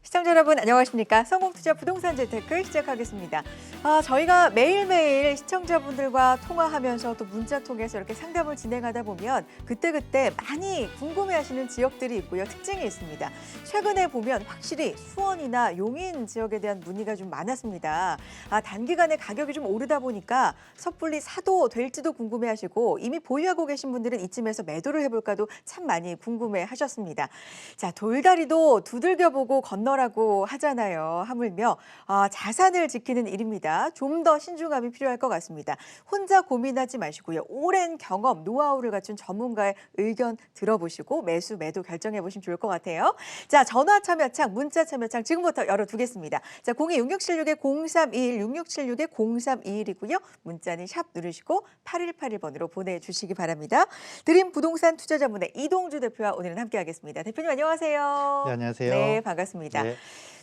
시청자 여러분 안녕하십니까? 성공투자 부동산 재테크 시작하겠습니다. 저희가 매일매일 시청자분들과 통화하면서 또 문자 통해서 이렇게 상담을 진행하다 보면 그때그때 많이 궁금해하시는 지역들이 있고요. 특징이 있습니다. 최근에 보면 확실히 수원이나 용인 지역에 대한 문의가 좀 많았습니다. 단기간에 가격이 좀 오르다 보니까 섣불리 사도 될지도 궁금해하시고 이미 보유하고 계신 분들은 이쯤에서 매도를 해볼까도 참 많이 궁금해하셨습니다. 자, 돌다리도 두들겨보고 건너라고 하잖아요. 하물며 자산을 지키는 일입니다. 좀 더 신중함이 필요할 것 같습니다. 혼자 고민하지 마시고요. 오랜 경험, 노하우를 갖춘 전문가의 의견 들어보시고 매수, 매도 결정해 보시면 좋을 것 같아요. 자, 전화 참여창, 문자 참여창 지금부터 열어두겠습니다. 자, 02-6676-0321, 6676-0321이고요. 문자는 샵 누르시고 8181번으로 보내주시기 바랍니다. 드림 부동산 투자자문의 이동주 대표와 오늘은 함께하겠습니다. 대표님 안녕하세요. 네, 안녕하세요. 네, 반갑습니다. 네.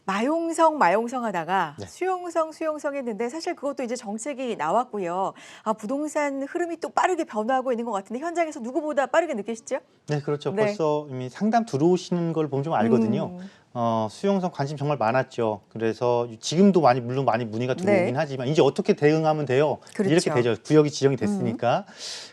마용성 하다가 네. 수용성 했는데 사실 그것도 이제 정책이 나왔고요. 부동산 흐름이 또 빠르게 변화하고 있는 것 같은데 현장에서 누구보다 빠르게 느끼시죠? 네, 그렇죠. 네. 벌써 이미 상담 들어오시는 걸 보면 좀 알거든요. 수용성 관심 정말 많았죠. 그래서 지금도 물론 많이 문의가 들어오긴 네. 하지만 이제 어떻게 대응하면 돼요? 그렇죠. 이렇게 되죠. 구역이 지정이 됐으니까.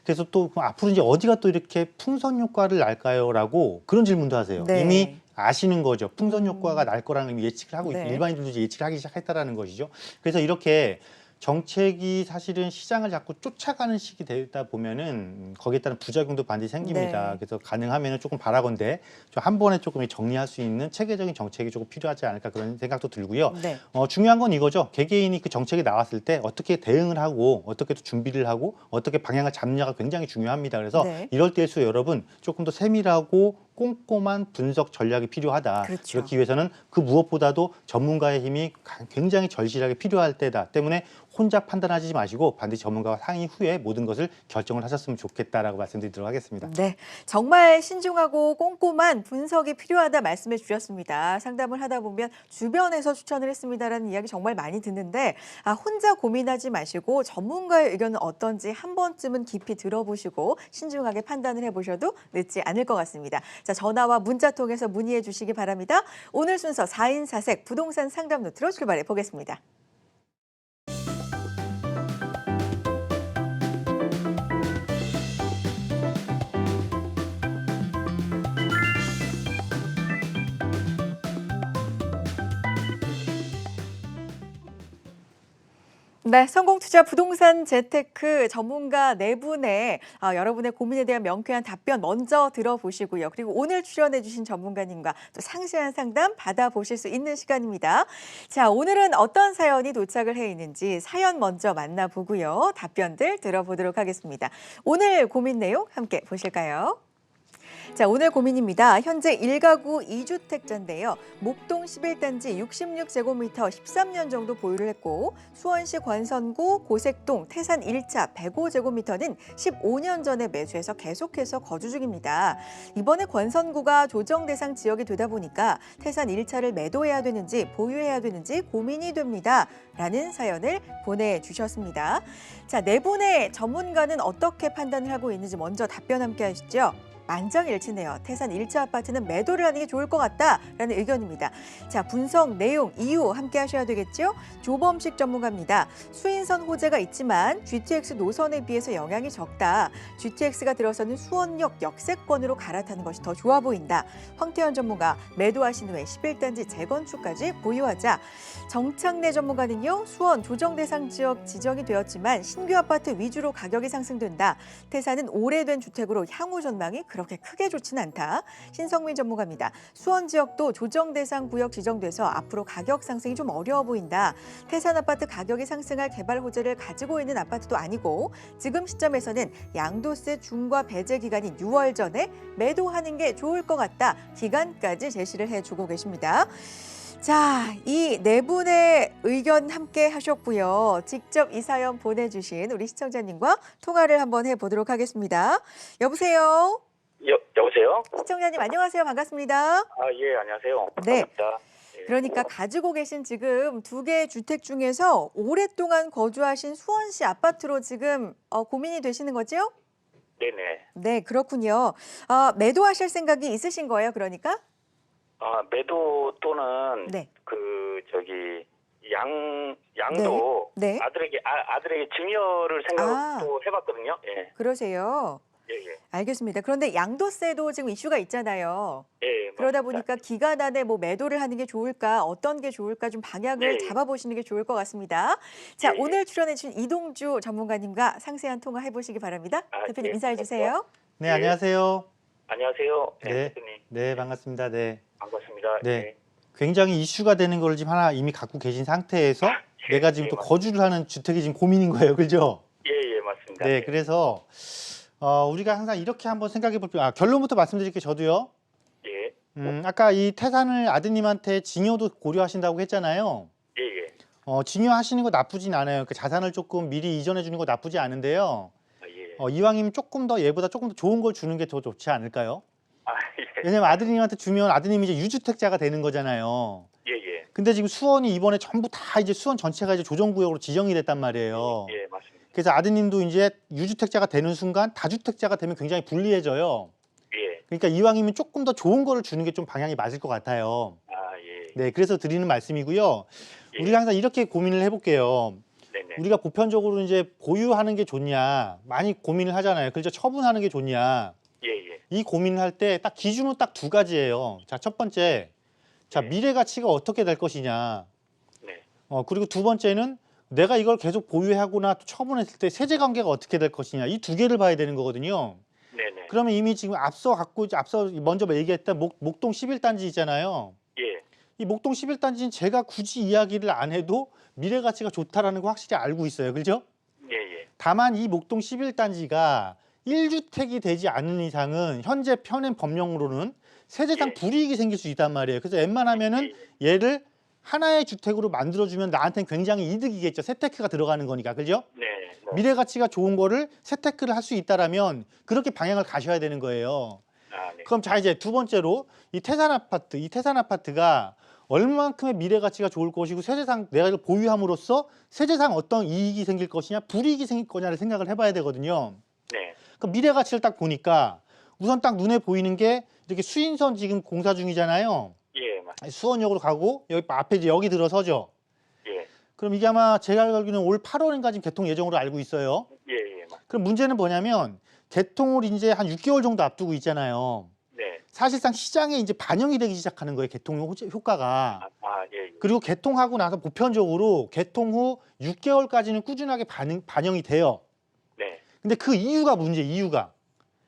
그래서 또 앞으로 이제 어디가 또 이렇게 풍선 효과를 날까요?라고 그런 질문도 하세요. 네. 이미 아시는 거죠. 풍선 효과가 날 거라는 이미 예측을 하고 네. 일반인들도 이제 예측을 하기 시작했다라는 것이죠. 그래서 이렇게 정책이 사실은 시장을 자꾸 쫓아가는 시기 되다 보면은 거기에 따른 부작용도 반드시 생깁니다. 네. 그래서 가능하면은 조금 바라건대 좀 한 번에 조금 정리할 수 있는 체계적인 정책이 조금 필요하지 않을까 그런 생각도 들고요. 네. 중요한 건 이거죠. 개개인이 그 정책이 나왔을 때 어떻게 대응을 하고 어떻게 또 준비를 하고 어떻게 방향을 잡느냐가 굉장히 중요합니다. 그래서 네. 이럴 때일수록 여러분 조금 더 세밀하고 꼼꼼한 분석 전략이 필요하다. 그렇죠. 그렇기 위해서는 그 무엇보다도 전문가의 힘이 굉장히 절실하게 필요할 때다 때문에 혼자 판단하지 마시고 반드시 전문가와 상의 후에 모든 것을 결정을 하셨으면 좋겠다라고 말씀드리도록 하겠습니다. 네, 정말 신중하고 꼼꼼한 분석이 필요하다 말씀해 주셨습니다. 상담을 하다 보면 주변에서 추천을 했습니다라는 이야기 정말 많이 듣는데 혼자 고민하지 마시고 전문가의 의견은 어떤지 한 번쯤은 깊이 들어보시고 신중하게 판단을 해보셔도 늦지 않을 것 같습니다. 자, 전화와 문자 통해서 문의해 주시기 바랍니다. 오늘 순서 4인 4색 부동산 상담 노트로 출발해 보겠습니다. 네, 성공투자 부동산 재테크 전문가 네 분의 여러분의 고민에 대한 명쾌한 답변 먼저 들어보시고요. 그리고 오늘 출연해 주신 전문가님과 또 상세한 상담 받아보실 수 있는 시간입니다. 자, 오늘은 어떤 사연이 도착을 해 있는지 사연 먼저 만나보고요. 답변들 들어보도록 하겠습니다. 오늘 고민 내용 함께 보실까요? 자, 오늘 고민입니다. 현재 1가구 2주택자인데요. 목동 11단지 66제곱미터 13년 정도 보유를 했고 수원시 권선구 고색동 태산 1차 105제곱미터는 15년 전에 매수해서 계속해서 거주 중입니다. 이번에 권선구가 조정 대상 지역이 되다 보니까 태산 1차를 매도해야 되는지 보유해야 되는지 고민이 됩니다. 라는 사연을 보내주셨습니다. 자, 네 분의 전문가는 어떻게 판단을 하고 있는지 먼저 답변 함께 하시죠. 만장일치네요. 태산 1차 아파트는 매도를 하는 게 좋을 것 같다라는 의견입니다. 자, 분석, 내용, 이유 함께 하셔야 되겠죠? 조범식 전문가입니다. 수인선 호재가 있지만 GTX 노선에 비해서 영향이 적다. GTX가 들어서는 수원역 역세권으로 갈아타는 것이 더 좋아 보인다. 황태현 전문가, 매도하신 후에 11단지 재건축까지 보유하자. 정창래 전문가는요. 수원 조정 대상 지역 지정이 되었지만 신규 아파트 위주로 가격이 상승된다. 태산은 오래된 주택으로 향후 전망이 그렇게 크게 좋지는 않다. 신성민 전문가입니다. 수원 지역도 조정 대상 구역 지정돼서 앞으로 가격 상승이 좀 어려워 보인다. 태산 아파트 가격이 상승할 개발 호재를 가지고 있는 아파트도 아니고 지금 시점에서는 양도세 중과 배제 기간인 6월 전에 매도하는 게 좋을 것 같다. 기간까지 제시를 해주고 계십니다. 자, 이 네 분의 의견 함께 하셨고요. 직접 이 사연 보내주신 우리 시청자님과 통화를 한번 해보도록 하겠습니다. 여보세요? 여보세요? 시청자님 안녕하세요. 반갑습니다. 예, 안녕하세요. 네. 반갑습니다. 예. 그러니까 가지고 계신 지금 두 개의 주택 중에서 오랫동안 거주하신 수원시 아파트로 지금 고민이 되시는 거죠? 네네. 네, 그렇군요. 매도하실 생각이 있으신 거예요, 그러니까? 매도 또는 네. 양도 네. 아들에게 증여를 생각도 해봤거든요. 예. 그러세요. 예, 예. 알겠습니다. 그런데 양도세도 지금 이슈가 있잖아요. 예, 그러다 맞습니다. 보니까 기간 안에 뭐 매도를 하는 게 좋을까, 어떤 게 좋을까 좀 방향을 네. 잡아보시는 게 좋을 것 같습니다. 자, 예, 예. 오늘 출연해 주신 이동주 전문가님과 상세한 통화 해보시기 바랍니다. 대표님 예, 인사해 주세요. 네, 예. 안녕하세요. 안녕하세요. 예, 네. 대표님. 네, 반갑습니다. 네. 반갑습니다. 네. 굉장히 이슈가 되는 걸 지금 하나 이미 갖고 계신 상태에서 내가 지금 또 맞습니다. 거주를 하는 주택이 지금 고민인 거예요. 그죠? 예, 예, 맞습니다. 네, 그래서 우리가 항상 이렇게 한번 생각해 볼 필요, 결론부터 말씀드릴게요. 저도요. 예, 아까 이 태산을 아드님한테 증여도 고려하신다고 했잖아요. 예, 예. 증여하시는 거 나쁘진 않아요. 그 자산을 조금 미리 이전해 주는 거 나쁘지 않은데요. 예. 이왕이면 조금 더 얘보다 조금 더 좋은 걸 주는 게 더 좋지 않을까요? 예. 왜냐면 아드님한테 주면 아드님이 이제 유주택자가 되는 거잖아요. 예, 예. 근데 지금 수원이 이번에 전부 다 이제 수원 전체가 이제 조정구역으로 지정이 됐단 말이에요. 예, 맞습니다. 그래서 아드님도 이제 유주택자가 되는 순간 다주택자가 되면 굉장히 불리해져요. 예. 그러니까 이왕이면 조금 더 좋은 거를 주는 게 좀 방향이 맞을 것 같아요. 예. 네, 그래서 드리는 말씀이고요. 예. 우리가 항상 이렇게 고민을 해볼게요. 네네. 우리가 보편적으로 이제 보유하는 게 좋냐, 많이 고민을 하잖아요. 그래서 처분하는 게 좋냐. 예, 예. 이 고민을 할 때 딱 기준은 딱 두 가지예요. 자, 첫 번째, 자, 네. 미래 가치가 어떻게 될 것이냐. 네. 그리고 두 번째는 내가 이걸 계속 보유하거나 또 처분했을 때 세제 관계가 어떻게 될 것이냐. 이 두 개를 봐야 되는 거거든요. 네네. 그러면 이미 지금 앞서 먼저 얘기했던 목동 11단지 있잖아요. 예. 이 목동 11단지는 제가 굳이 이야기를 안 해도 미래 가치가 좋다라는 거 확실히 알고 있어요. 그죠? 예, 예. 다만 이 목동 11단지가 1주택이 되지 않는 이상은 현재 현행 법령으로는 세제상 예. 불이익이 생길 수 있단 말이에요. 그래서 웬만하면은 얘를 하나의 주택으로 만들어주면 나한테는 굉장히 이득이겠죠. 세테크가 들어가는 거니까. 그죠? 네. 미래 가치가 좋은 거를 세테크를 할 수 있다라면 그렇게 방향을 가셔야 되는 거예요. 네. 그럼 자, 이제 두 번째로 이 태산 아파트가 얼마만큼의 미래 가치가 좋을 것이고 세제상 내가 이걸 보유함으로써 세제상 어떤 이익이 생길 것이냐 불이익이 생길 거냐를 생각을 해봐야 되거든요. 네. 그 미래 가치를 딱 보니까 우선 딱 눈에 보이는 게 이렇게 수인선 지금 공사 중이잖아요. 예, 맞습니다. 수원역으로 가고 여기 앞에 이제 여기 들어서죠. 예. 그럼 이게 아마 제가 알기로는 올 8월인가 지금 개통 예정으로 알고 있어요. 예, 예, 맞습니다. 그럼 문제는 뭐냐면 개통을 이제 한 6개월 정도 앞두고 있잖아요. 네. 사실상 시장에 이제 반영이 되기 시작하는 거예요. 개통 효과가. 예, 예. 그리고 개통하고 나서 보편적으로 개통 후 6개월까지는 꾸준하게 반영이 돼요. 네. 근데 그 이유가 이유가.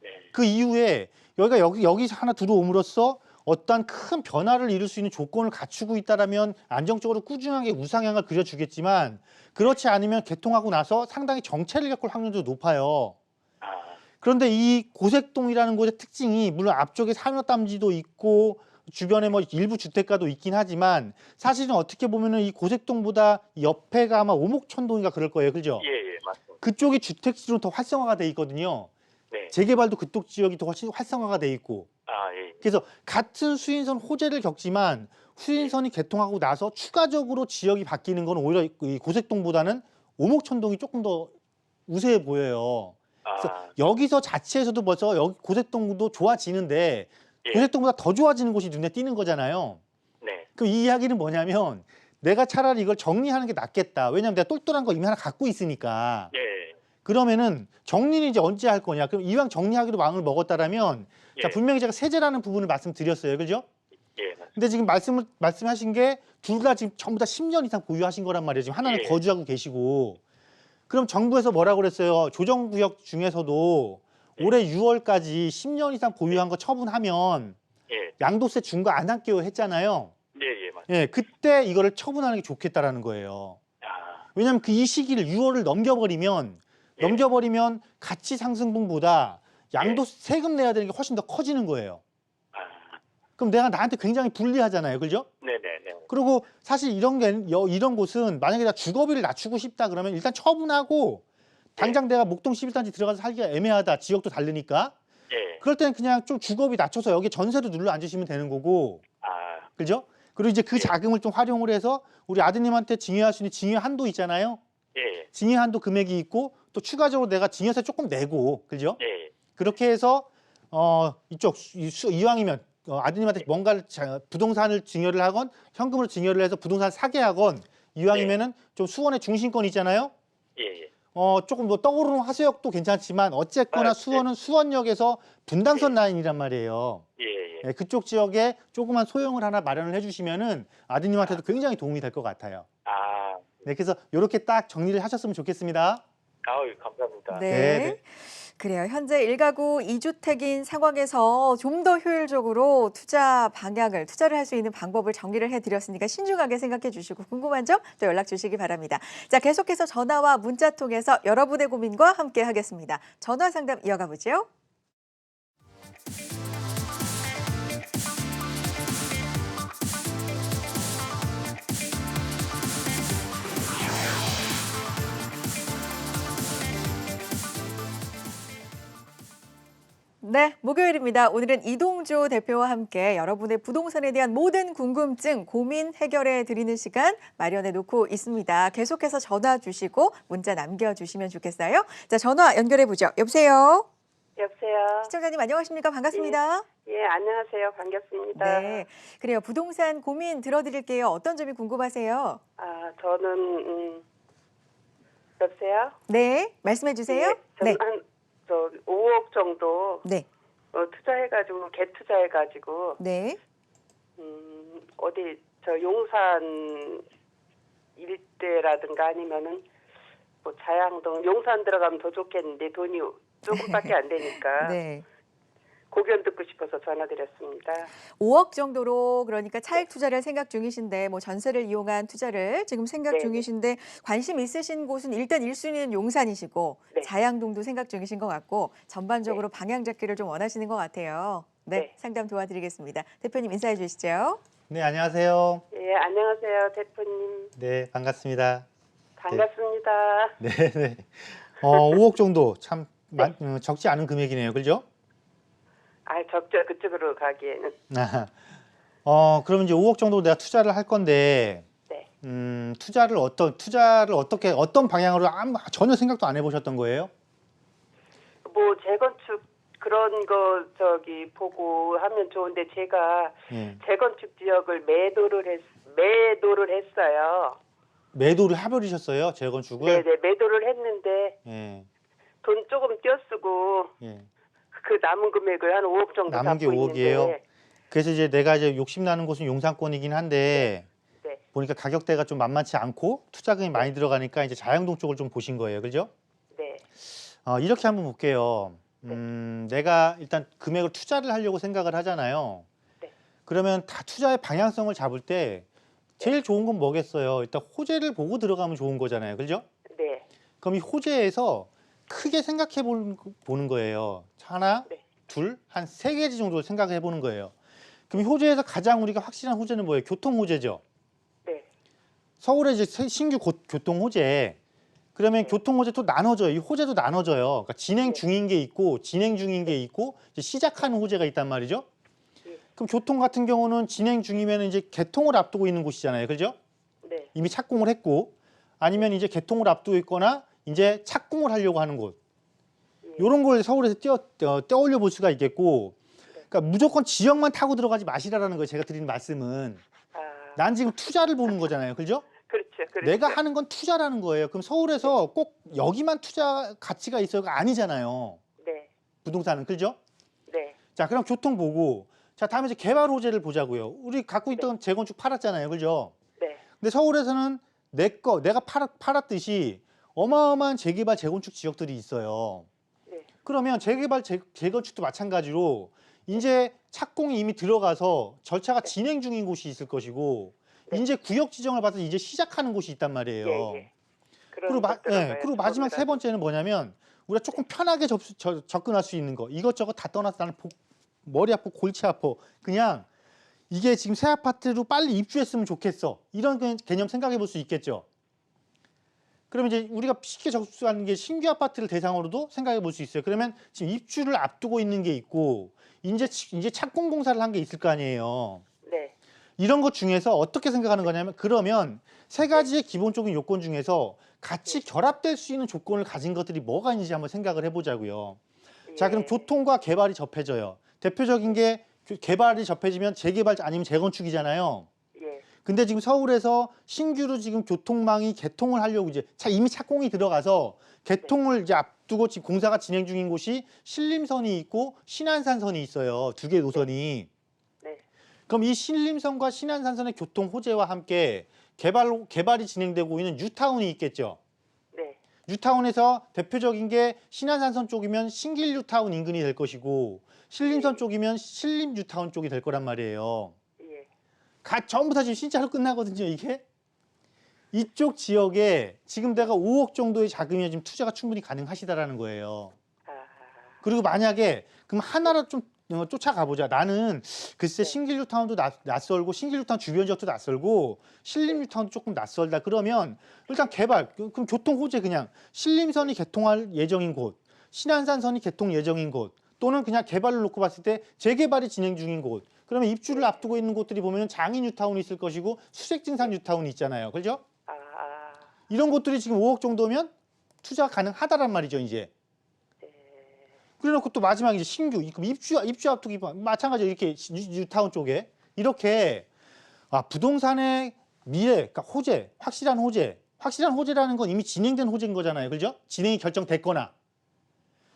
네. 그 이후에 여기 하나 들어옴으로써 어떠한 큰 변화를 이룰 수 있는 조건을 갖추고 있다라면 안정적으로 꾸준하게 우상향을 그려주겠지만 그렇지 않으면 개통하고 나서 상당히 정체를 겪을 확률도 높아요. 그런데 이 고색동이라는 곳의 특징이 물론 앞쪽에 산업단지도 있고 주변에 뭐 일부 주택가도 있긴 하지만 사실은 어떻게 보면은 이 고색동보다 옆에가 아마 오목천동인가 그럴 거예요. 그죠? 예, 예, 맞습니다. 그쪽이 주택지로 더 활성화가 돼 있거든요. 네. 재개발도 그쪽 지역이 더 훨씬 활성화가 돼 있고. 예. 그래서 같은 수인선 호재를 겪지만 수인선이 개통하고 나서 추가적으로 지역이 바뀌는 건 오히려 이 고색동보다는 오목천동이 조금 더 우세해 보여요. 그래서 여기서 자체에서도 벌써 여기 고색동도 좋아지는데 예. 고색동보다 더 좋아지는 곳이 눈에 띄는 거잖아요. 네. 그럼 이 이야기는 뭐냐면 내가 차라리 이걸 정리하는 게 낫겠다. 왜냐하면 내가 똘똘한 거 이미 하나 갖고 있으니까. 예. 그러면은 정리는 이제 언제 할 거냐. 그럼 이왕 정리하기로 마음을 먹었다라면 예. 자, 분명히 제가 세제라는 부분을 말씀드렸어요. 그죠? 예, 맞습니다. 근데 지금 말씀하신 게 둘 다 지금 전부 다 10년 이상 보유하신 거란 말이에요. 지금 하나는 예. 거주하고 계시고. 그럼 정부에서 뭐라고 그랬어요? 조정구역 중에서도 올해 6월까지 10년 이상 보유한 거 처분하면 예. 양도세 준 거 안 할게요 했잖아요. 예, 예, 맞습니다. 예, 그때 이거를 처분하는 게 좋겠다라는 거예요. 왜냐하면 그 이 시기를 6월을 넘겨버리면 가치 상승분보다 세금 내야 되는 게 훨씬 더 커지는 거예요. 그럼 나한테 굉장히 불리하잖아요. 그죠? 네네네. 그리고 사실 이런 곳은 만약에 나 주거비를 낮추고 싶다 그러면 일단 처분하고 당장 내가 목동 11단지 들어가서 살기가 애매하다. 지역도 다르니까. 예. 그럴 때는 그냥 좀 주거비 낮춰서 여기 전세도 눌러 앉으시면 되는 거고. 그죠? 그리고 이제 그 자금을 좀 활용을 해서 우리 아드님한테 증여할 수 있는 증여 한도 있잖아요. 예. 증여 한도 금액이 있고 또 추가적으로 내가 증여세 조금 내고. 그죠? 예. 그렇게 해서 이왕이면 아드님한테 뭔가를 부동산을 증여를 하건 현금으로 증여를 해서 부동산 사게 하건 이왕이면은 좀 수원의 중심권 있잖아요. 예, 예. 조금 뭐 떠오르는 화수역도 괜찮지만 어쨌거나 아, 수원은 수원역에서 분당선 네. 라인이란 말이에요. 예, 예. 예, 그쪽 지역에 조그만 소형을 하나 마련을 해주시면은 아드님한테도 굉장히 도움이 될 것 같아요. 아, 네, 그래서 이렇게 딱 정리를 하셨으면 좋겠습니다. 아유, 감사합니다. 네. 네, 네. 그래요. 현재 1가구 2주택인 상황에서 좀 더 효율적으로 투자를 할 수 있는 방법을 정리를 해드렸으니까 신중하게 생각해 주시고 궁금한 점 또 연락 주시기 바랍니다. 자, 계속해서 전화와 문자 통해서 여러분의 고민과 함께 하겠습니다. 전화 상담 이어가 보죠. 네, 목요일입니다. 오늘은 이동주 대표와 함께 여러분의 부동산에 대한 모든 궁금증, 고민 해결해 드리는 시간 마련해 놓고 있습니다. 계속해서 전화 주시고 문자 남겨주시면 좋겠어요. 자, 전화 연결해 보죠. 여보세요? 여보세요. 시청자님 안녕하십니까? 반갑습니다. 예, 안녕하세요. 반갑습니다. 네, 그래요. 부동산 고민 들어드릴게요. 어떤 점이 궁금하세요? 저는 여보세요. 네, 말씀해 주세요. 저는 한 5억 정도 네, 투자해가지고 개투자해가지고 네, 어디 저 용산 일대라든가 아니면은 뭐 자양동 용산 들어가면 더 좋겠는데 돈이 조금밖에 안 되니까 네. 고견 듣고 싶어서 전화드렸습니다. 5억 정도로 그러니까 차익 투자를 생각 중이신데 뭐 전세를 이용한 투자를 지금 생각 네, 중이신데 관심 있으신 곳은 일단 1순위는 용산이시고 네. 자양동도 생각 중이신 것 같고 전반적으로 방향 잡기를 좀 원하시는 것 같아요. 네, 네. 상담 도와드리겠습니다. 대표님 인사해 주시죠. 네, 안녕하세요. 예, 안녕하세요, 대표님. 네, 반갑습니다. 반갑습니다. 네, 네. 5억 정도 참 적지 않은 금액이네요, 그죠? 적죠, 그쪽으로 가기에는. 그러면 이제 5억 정도 내가 투자를 할 건데, 네. 투자를 어떻게 어떤 방향으로 전혀 생각도 안 해보셨던 거예요? 뭐 재건축 그런 거 보고 하면 좋은데 제가 예. 재건축 지역을 매도를 했어요. 매도를 해버리셨어요, 재건축을? 네네, 매도를 했는데 예, 돈 조금 떼어쓰고 예. 그 남은 금액을 한 5억 정도 남은 게 잡고 5억이에요? 있는데. 그래서 이제 내가 이제 욕심나는 곳은 용산권이긴 한데, 네. 보니까 가격대가 좀 만만치 않고 투자금이 많이 들어가니까 이제 자양동 쪽을 좀 보신 거예요, 그죠? 네. 이렇게 한번 볼게요. 내가 일단 금액을 투자를 하려고 생각을 하잖아요. 네. 그러면 다 투자의 방향성을 잡을 때 제일 좋은 건 뭐겠어요? 일단 호재를 보고 들어가면 좋은 거잖아요, 그죠? 네. 그럼 이 호재에서 크게 생각해 보는 거예요. 하나, 네. 둘, 한 세 개지 정도 생각해 보는 거예요. 그럼 이 호재에서 가장 우리가 확실한 호재는 뭐예요? 교통 호재죠. 네. 서울의 이제 신규 교통 호재. 그러면 네. 교통 호재 또 나눠져요. 이 호재도 나눠져요. 그러니까 진행 네. 중인 게 있고 진행 중인 게 있고 이제 시작하는 호재가 있단 말이죠. 네. 그럼 교통 같은 경우는 진행 중이면 이제 개통을 앞두고 있는 곳이잖아요. 그죠? 네. 이미 착공을 했고 아니면 이제 개통을 앞두고 있거나 이제 착공을 하려고 하는 곳. 이런 걸 서울에서 떼어올려 볼 수가 있겠고, 그러니까 무조건 지역만 타고 들어가지 마시라는 거예요. 제가 드리는 말씀은. 난 지금 투자를 보는 거잖아요. 그죠? 그렇죠. 내가 하는 건 투자라는 거예요. 그럼 서울에서 꼭 여기만 투자 가치가 있어요가 아니잖아요. 네. 부동산은. 그죠? 네. 자, 그럼 교통 보고, 자, 다음에 이제 개발 호재를 보자고요. 우리 갖고 있던 재건축 팔았잖아요. 그죠? 네. 근데 서울에서는 내가 팔았듯이 어마어마한 재개발 재건축 지역들이 있어요. 네. 그러면 재개발 재건축도 마찬가지로 이제 착공이 이미 들어가서 절차가 진행 중인 곳이 있을 것이고 네. 이제 구역 지정을 받아서 이제 시작하는 곳이 있단 말이에요. 예. 그리고, 그리고 마지막 세 번째는 뭐냐면 우리가 조금 편하게 접근할 수 있는 거. 이것저것 다 떠나서 나는 머리 아프고 골치 아파. 그냥 이게 지금 새 아파트로 빨리 입주했으면 좋겠어. 이런 개념 생각해 볼 수 있겠죠. 그러면 이제 우리가 쉽게 접수하는 게 신규 아파트를 대상으로도 생각해 볼 수 있어요. 그러면 지금 입주를 앞두고 있는 게 있고 이제 착공 공사를 한 게 있을 거 아니에요. 네. 이런 것 중에서 어떻게 생각하는 거냐면 그러면 세 가지의 기본적인 요건 중에서 같이 결합될 수 있는 조건을 가진 것들이 뭐가 있는지 한번 생각을 해보자고요. 자, 그럼 교통과 개발이 접해져요. 대표적인 게 개발이 접해지면 재개발 아니면 재건축이잖아요. 예. 근데 지금 서울에서 신규로 지금 교통망이 개통을 하려고 이제 이미 착공이 들어가서 개통을 이제 앞두고 지금 공사가 진행 중인 곳이 신림선이 있고 신안산선이 있어요. 두 개 노선이. 네. 그럼 이 신림선과 신안산선의 교통 호재와 함께 개발이 진행되고 있는 뉴타운이 있겠죠. 네. 뉴타운에서 대표적인 게 신안산선 쪽이면 신길 뉴타운 인근이 될 것이고 신림선 쪽이면 신림 뉴타운 쪽이 될 거란 말이에요. 예. 전부 다 지금 진짜로 끝나거든요, 이게. 이쪽 지역에 지금 내가 5억 정도의 자금이 지금 투자가 충분히 가능하시다라는 거예요. 아, 그리고 만약에 그럼 하나로 좀 쫓아가 보자. 나는 글쎄 신길 뉴타운도 낯설고 신길 뉴타운 주변 지역도 낯설고 신림 뉴타운도 조금 낯설다. 그러면 일단 개발, 그럼 교통 호재 그냥 신림선이 개통할 예정인 곳, 신안산선이 개통 예정인 곳, 또는 그냥 개발을 놓고 봤을 때 재개발이 진행 중인 곳. 그러면 입주를 앞두고 있는 곳들이 보면 장이 뉴타운이 있을 것이고 수색진산 뉴타운이 있잖아요. 그렇죠? 이런 곳들이 지금 5억 정도면 투자 가능하다란 말이죠, 이제. 그래놓고 또 마지막에 이제 신규, 그럼 입주 앞두기 마찬가지로 이렇게 뉴타운 쪽에 이렇게 부동산의 미래, 그러니까 호재, 확실한 호재라는 건 이미 진행된 호재인 거잖아요, 그렇죠? 진행이 결정됐거나.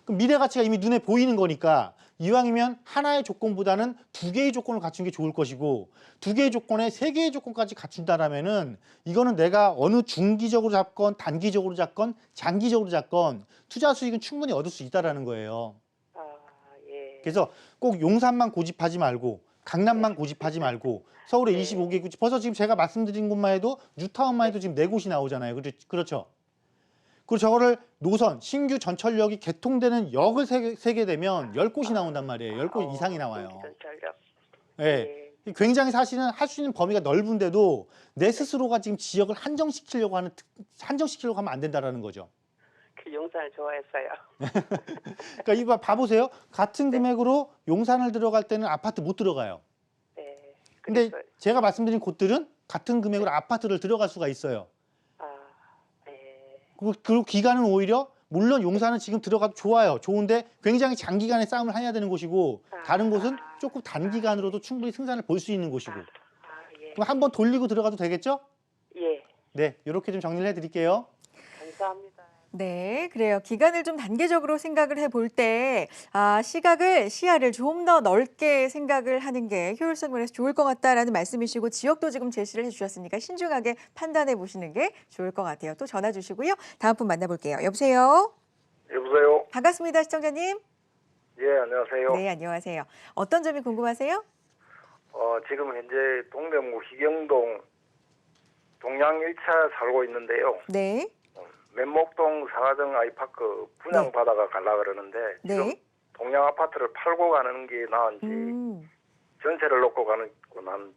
그럼 미래 가치가 이미 눈에 보이는 거니까 이왕이면 하나의 조건보다는 두 개의 조건을 갖춘 게 좋을 것이고 두 개의 조건에 세 개의 조건까지 갖춘다라면은 이거는 내가 어느 중기적으로 잡건 단기적으로 잡건 장기적으로 잡건 투자 수익은 충분히 얻을 수 있다라는 거예요. 예. 그래서 꼭 용산만 고집하지 말고 강남만 고집하지 말고 서울에 25개 구집 벌써 지금 제가 말씀드린 곳만 해도 뉴타운만 해도 지금 4곳이 나오잖아요. 그렇죠? 그리고 저거를 노선, 신규 전철역이 개통되는 역을 세게 되면 10곳이 나온단 말이에요. 10곳 이상이 나와요. 전철역. 예. 굉장히 사실은 할 수 있는 범위가 넓은데도 내 스스로가 지금 지역을 한정시키려고 하면 안 된다라는 거죠. 그 용산을 좋아했어요. 그러니까 이거 봐보세요. 같은 금액으로 용산을 들어갈 때는 아파트 못 들어가요. 네. 근데 그래서, 제가 말씀드린 곳들은 같은 금액으로 아파트를 들어갈 수가 있어요. 네. 그리고 기간은 오히려 물론 용산은 지금 들어가도 좋아요. 좋은데 굉장히 장기간의 싸움을 해야 되는 곳이고 다른 곳은 조금 단기간으로도 충분히 승산을 볼 수 있는 곳이고. 예. 그럼 한번 돌리고 들어가도 되겠죠? 예. 네, 이렇게 좀 정리를 해드릴게요. 감사합니다. 네, 그래요. 기간을 좀 단계적으로 생각을 해볼 때, 시야를 좀 더 넓게 생각을 하는 게 효율성 면에서 좋을 것 같다라는 말씀이시고, 지역도 지금 제시를 해주셨으니까 신중하게 판단해 보시는 게 좋을 것 같아요. 또 전화 주시고요. 다음 분 만나볼게요. 여보세요? 여보세요? 반갑습니다, 시청자님. 예, 안녕하세요. 네, 안녕하세요. 어떤 점이 궁금하세요? 지금 현재 동대문 희경동 동양 1차 살고 있는데요. 네, 면목동 사가정 아이파크 분양받아가 가려고 그러는데 지금 네. 동양 아파트를 팔고 가는 게 나은지 전세를 놓고 가는 게 나은지.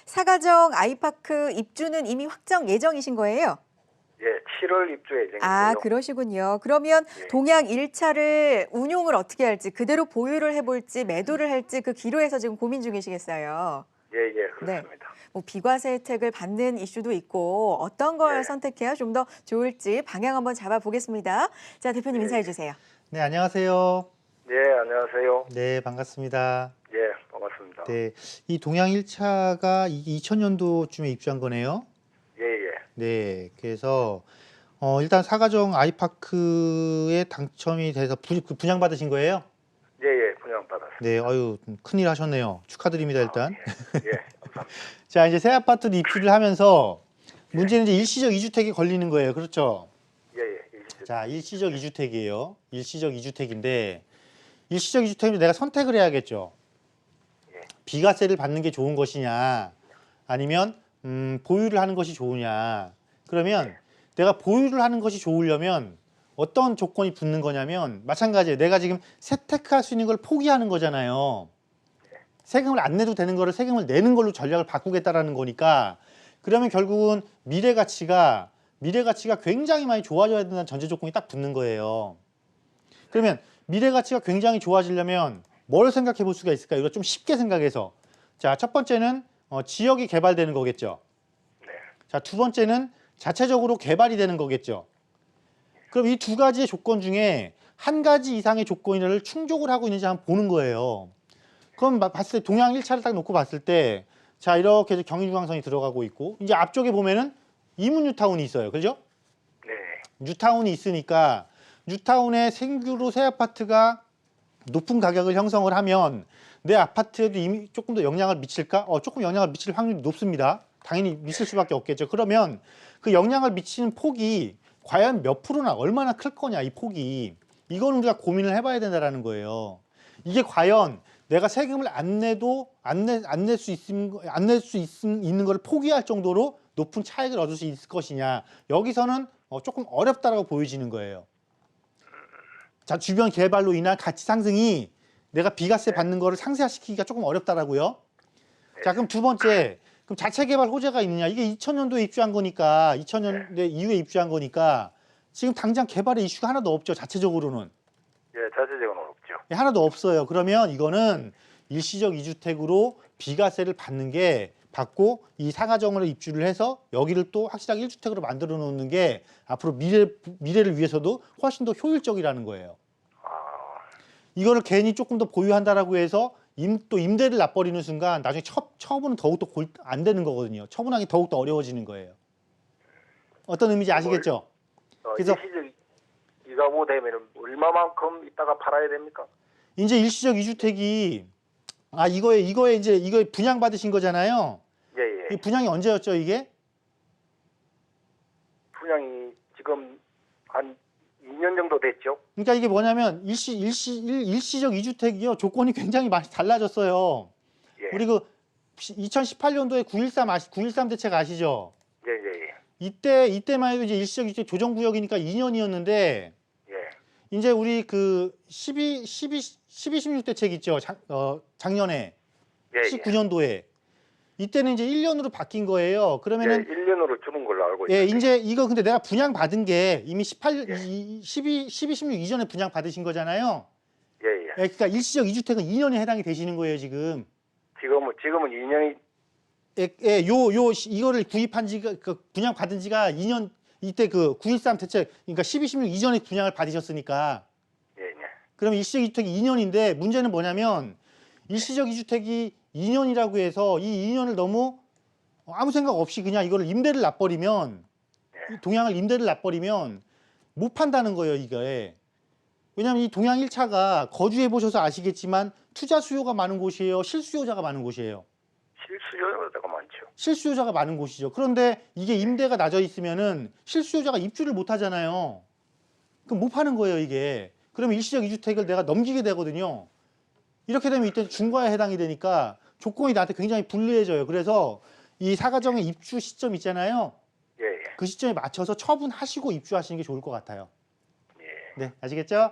사가정 아이파크 입주는 이미 확정 예정이신 거예요? 예, 7월 입주 예정이고요. 그러시군요. 그러면 예. 동양 1차를 운용을 어떻게 할지, 그대로 보유를 해볼지, 매도를 할지 그 기로에서 지금 고민 중이시겠어요. 예, 그렇습니다. 뭐 비과세 혜택을 받는 이슈도 있고 어떤 걸 예. 선택해야 좀 더 좋을지 방향 한번 잡아보겠습니다. 자, 대표님 인사해 주세요. 네, 안녕하세요. 예, 안녕하세요. 네, 반갑습니다. 예, 반갑습니다. 네, 이 동양 1차가 2000년도쯤에 입주한 거네요. 예. 네, 그래서 일단 사가정 아이파크에 당첨이 돼서 분양받으신 거예요? 예, 분양받았습니다. 네, 큰일 하셨네요. 축하드립니다, 일단. 예, 감사합니다. 자, 이제 새 아파트를 입주를 하면서 문제는 이제 일시적 2주택이 걸리는 거예요. 그렇죠? 예, 일시적. 자, 일시적 2주택이에요. 일시적 2주택인데 일시적 2주택이면 내가 선택을 해야겠죠. 예. 비과세를 받는 게 좋은 것이냐 아니면 보유를 하는 것이 좋으냐. 그러면 내가 보유를 하는 것이 좋으려면 어떤 조건이 붙는 거냐면 마찬가지예요. 내가 지금 세택할 수 있는 걸 포기하는 거잖아요. 세금을 안 내도 되는 거를 세금을 내는 걸로 전략을 바꾸겠다라는 거니까 그러면 결국은 미래 가치가 굉장히 많이 좋아져야 된다는 전제 조건이 딱 붙는 거예요. 그러면 미래 가치가 굉장히 좋아지려면 뭘 생각해 볼 수가 있을까요? 이거 좀 쉽게 생각해서. 자, 첫 번째는 지역이 개발되는 거겠죠. 네. 자, 두 번째는 자체적으로 개발이 되는 거겠죠. 그럼 이 두 가지의 조건 중에 한 가지 이상의 조건을 충족을 하고 있는지 한번 보는 거예요. 그럼 봤을 때 동양 1차를 딱 놓고 봤을 때 자 이렇게 해서 경인중앙선이 들어가고 있고 이제 앞쪽에 보면은 이문 뉴타운이 있어요. 그죠? 네. 뉴타운이 있으니까 뉴타운의 생규로 새 아파트가 높은 가격을 형성을 하면 내 아파트에도 이미 조금 더 영향을 미칠까? 조금 영향을 미칠 확률이 높습니다. 당연히 미칠 수밖에 없겠죠. 그러면 그 영향을 미치는 폭이 과연 몇 프로나 얼마나 클 거냐 이 폭이 이거는 우리가 고민을 해봐야 된다라는 거예요. 이게 과연 내가 세금을 안 내도 안 낼 수 있는 걸 포기할 정도로 높은 차익을 얻을 수 있을 것이냐 여기서는 조금 어렵다라고 보여지는 거예요. 자 주변 개발로 인한 가치 상승이 내가 비과세 받는 거를 상쇄화시키기가 조금 어렵다라고요. 자 그럼 두 번째 그럼 자체 개발 호재가 있느냐 이게 2000년도에 입주한 거니까 2000년대 이후에 입주한 거니까 지금 당장 개발의 이슈가 하나도 없죠. 자체적으로는. 예, 자체적으로는 없죠. 하나도 없어요. 그러면 이거는 일시적 2주택으로 비과세를 받고 이 상하정으로 입주를 해서 여기를 또 확실하게 1주택으로 만들어 놓는 게 앞으로 미래를 위해서도 훨씬 더 효율적이라는 거예요. 이거를 괜히 조금 더 보유한다라고 해서 또 임대를 놔버리는 순간 나중에 처분은 더욱더 안 되는 거거든요. 처분하기 더욱더 어려워지는 거예요. 어떤 의미인지 아시겠죠? 그래서 일시적 이가보 되면 얼마만큼 있다가 팔아야 됩니까? 이제 일시적 2주택이 이거에 분양 받으신 거잖아요. 예, 예. 이 분양이 언제였죠, 이게? 분양이 지금 한 2년 정도 됐죠. 그러니까 이게 뭐냐면 일시적 2주택이요. 조건이 굉장히 많이 달라졌어요. 예. 우리 그 2018년도에 9.13 대책 아시죠? 예, 예, 예. 이때만 해도 이제 일시적 2주택 조정구역이니까 2년이었는데 예. 이제 우리 그 16 대책 있죠. 작년에 예, 19년도에 이때는 이제 1년으로 바뀐 거예요. 예, 그러면 1년으로 주는 걸로 알고 예, 있는데. 이제 이거 근데 내가 분양 받은 게 이미 12, 16 이전에 분양 받으신 거잖아요. 예, 예. 예, 그러니까 일시적 2주택은 2년에 해당이 되시는 거예요, 지금. 지금은 2년이 이거를 구입한 지가 분양 받은 지가 2년 이때 그 9.13 대책 그러니까 12, 16 이전에 분양을 받으셨으니까 예, 예. 그러면 일시적 2주택이 2년인데 문제는 뭐냐면 일시적 2주택이 2년이라고 해서 이 2년을 너무 아무 생각 없이 그냥 이거를 임대를 놔버리면 이 동양을 임대를 놔버리면 못 판다는 거예요, 이게. 왜냐하면 이 동양 1차가 거주해 보셔서 아시겠지만 투자 수요가 많은 곳이에요, 실수요자가 많은 곳이에요. 실수요자가 많죠. 실수요자가 많은 곳이죠. 그런데 이게 임대가 낮아 있으면은 실수요자가 입주를 못 하잖아요. 그럼 못 파는 거예요, 이게. 그러면 일시적 2주택을 내가 넘기게 되거든요. 이렇게 되면 이때 중과에 해당이 되니까 조건이 나한테 굉장히 불리해져요. 그래서 이 사가정의 입주 시점 있잖아요. 예, 예. 그 시점에 맞춰서 처분하시고 입주하시는 게 좋을 것 같아요. 예. 네, 아시겠죠?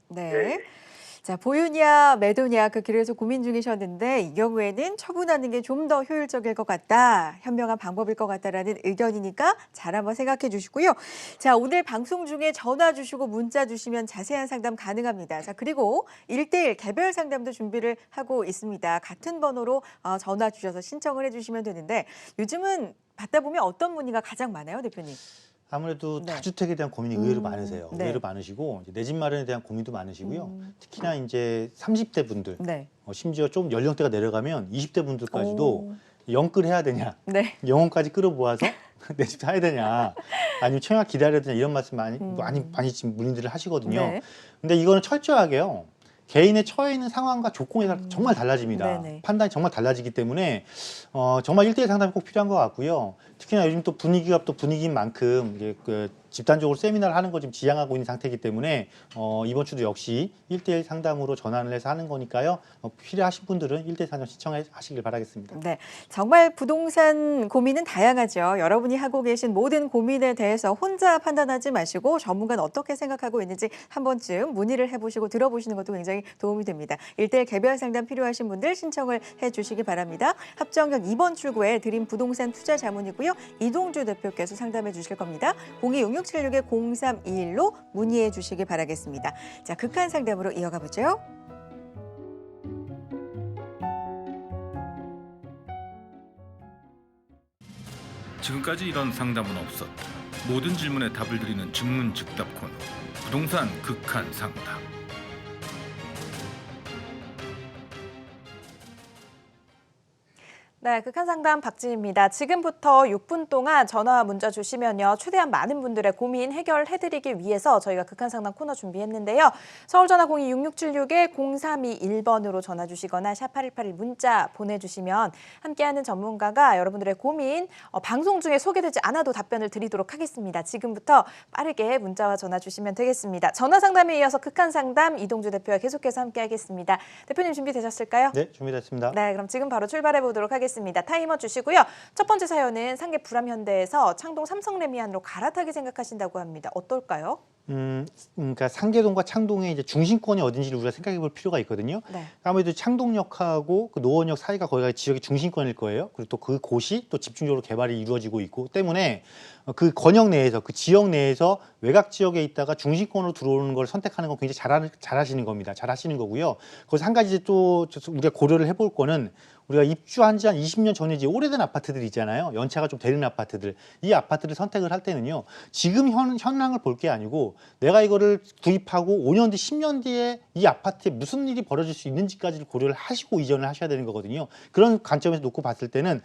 네. 예, 예. 자, 보유냐 매도냐 그 길에서 고민 중이셨는데 이 경우에는 처분하는 게 좀 더 효율적일 것 같다. 현명한 방법일 것 같다라는 의견이니까 잘 한번 생각해 주시고요. 자, 오늘 방송 중에 전화 주시고 문자 주시면 자세한 상담 가능합니다. 자, 그리고 1:1 개별 상담도 준비를 하고 있습니다. 같은 번호로 전화 주셔서 신청을 해 주시면 되는데 요즘은 받다 보면 어떤 문의가 가장 많아요, 대표님? 아무래도 네. 다주택에 대한 고민이 의외로 많으세요. 네. 의외로 많으시고 내 집 마련에 대한 고민도 많으시고요. 특히나 이제 30대 분들, 네. 심지어 좀 연령대가 내려가면 20대 분들까지도 오. 영끌 해야 되냐, 네. 영혼까지 끌어모아서 내 집 사야 되냐, 아니면 청약 기다려야 되냐 이런 말씀 많이 지금 문의들을 하시거든요. 네. 근데 이거는 철저하게요. 개인의 처해 있는 상황과 조건이 정말 달라집니다. 네네. 판단이 정말 달라지기 때문에 정말 1:1 상담이 꼭 필요한 것 같고요. 특히나 요즘 또 분위기가 또 분위기인 만큼 이게 집단적으로 세미나를 하는 거 지금 지향하고 있는 상태이기 때문에 이번 주도 역시 1:1 상담으로 전환을 해서 하는 거니까요. 필요하신 분들은 1:1 상담 신청하시길 바라겠습니다. 네, 정말 부동산 고민은 다양하죠. 여러분이 하고 계신 모든 고민에 대해서 혼자 판단하지 마시고 전문가는 어떻게 생각하고 있는지 한 번쯤 문의를 해보시고 들어보시는 것도 굉장히 도움이 됩니다. 1:1 개별 상담 필요하신 분들 신청을 해주시기 바랍니다. 합정역 2번 출구에 드림 부동산 투자 자문이고요. 이동주 대표께서 상담해 주실 겁니다. 0266-0321로 문의해 주시기 바라겠습니다. 자, 극한 상담으로 이어가 보죠. 지금까지 이런 상담은 없었다. 모든 질문에 답을 드리는 증문즉답 코너. 부동산 극한 상담. 네, 극한상담 박지입니다. 지금부터 6분 동안 전화와 문자 주시면요. 최대한 많은 분들의 고민 해결해드리기 위해서 저희가 극한상담 코너 준비했는데요. 서울전화 02-6676-0321번으로 전화 주시거나 샵8181 문자 보내주시면 함께하는 전문가가 여러분들의 고민 방송 중에 소개되지 않아도 답변을 드리도록 하겠습니다. 지금부터 빠르게 문자와 전화 주시면 되겠습니다. 전화 상담에 이어서 극한상담 이동주 대표와 계속해서 함께하겠습니다. 대표님 준비되셨을까요? 네, 준비됐습니다. 네, 그럼 지금 바로 출발해 보도록 하겠습니다. 타이머 주시고요. 첫 번째 사연은 상계 불암현대에서 창동 삼성레미안으로 갈아타기 생각하신다고 합니다. 어떨까요? 그러니까 상계동과 창동의 이제 중심권이 어딘지를 우리가 생각해 볼 필요가 있거든요. 네. 아무래도 창동역하고 그 노원역 사이가 거기가 지역의 중심권일 거예요. 그리고 또 그곳이 또 집중적으로 개발이 이루어지고 있고 때문에 그 권역 내에서 그 지역 내에서 외곽 지역에 있다가 중심권으로 들어오는 걸 선택하는 건 굉장히 잘하시는 겁니다. 잘하시는 거고요. 거기서 한 가지 또 우리가 고려를 해볼 거는 우리가 입주한 지 한 20년 전에 이제 오래된 아파트들 있잖아요. 연차가 좀 되는 아파트들. 이 아파트를 선택을 할 때는요. 지금 현황을 볼 게 아니고 내가 이거를 구입하고 5년 뒤, 10년 뒤에 이 아파트에 무슨 일이 벌어질 수 있는지까지를 고려를 하시고 이전을 하셔야 되는 거거든요. 그런 관점에서 놓고 봤을 때는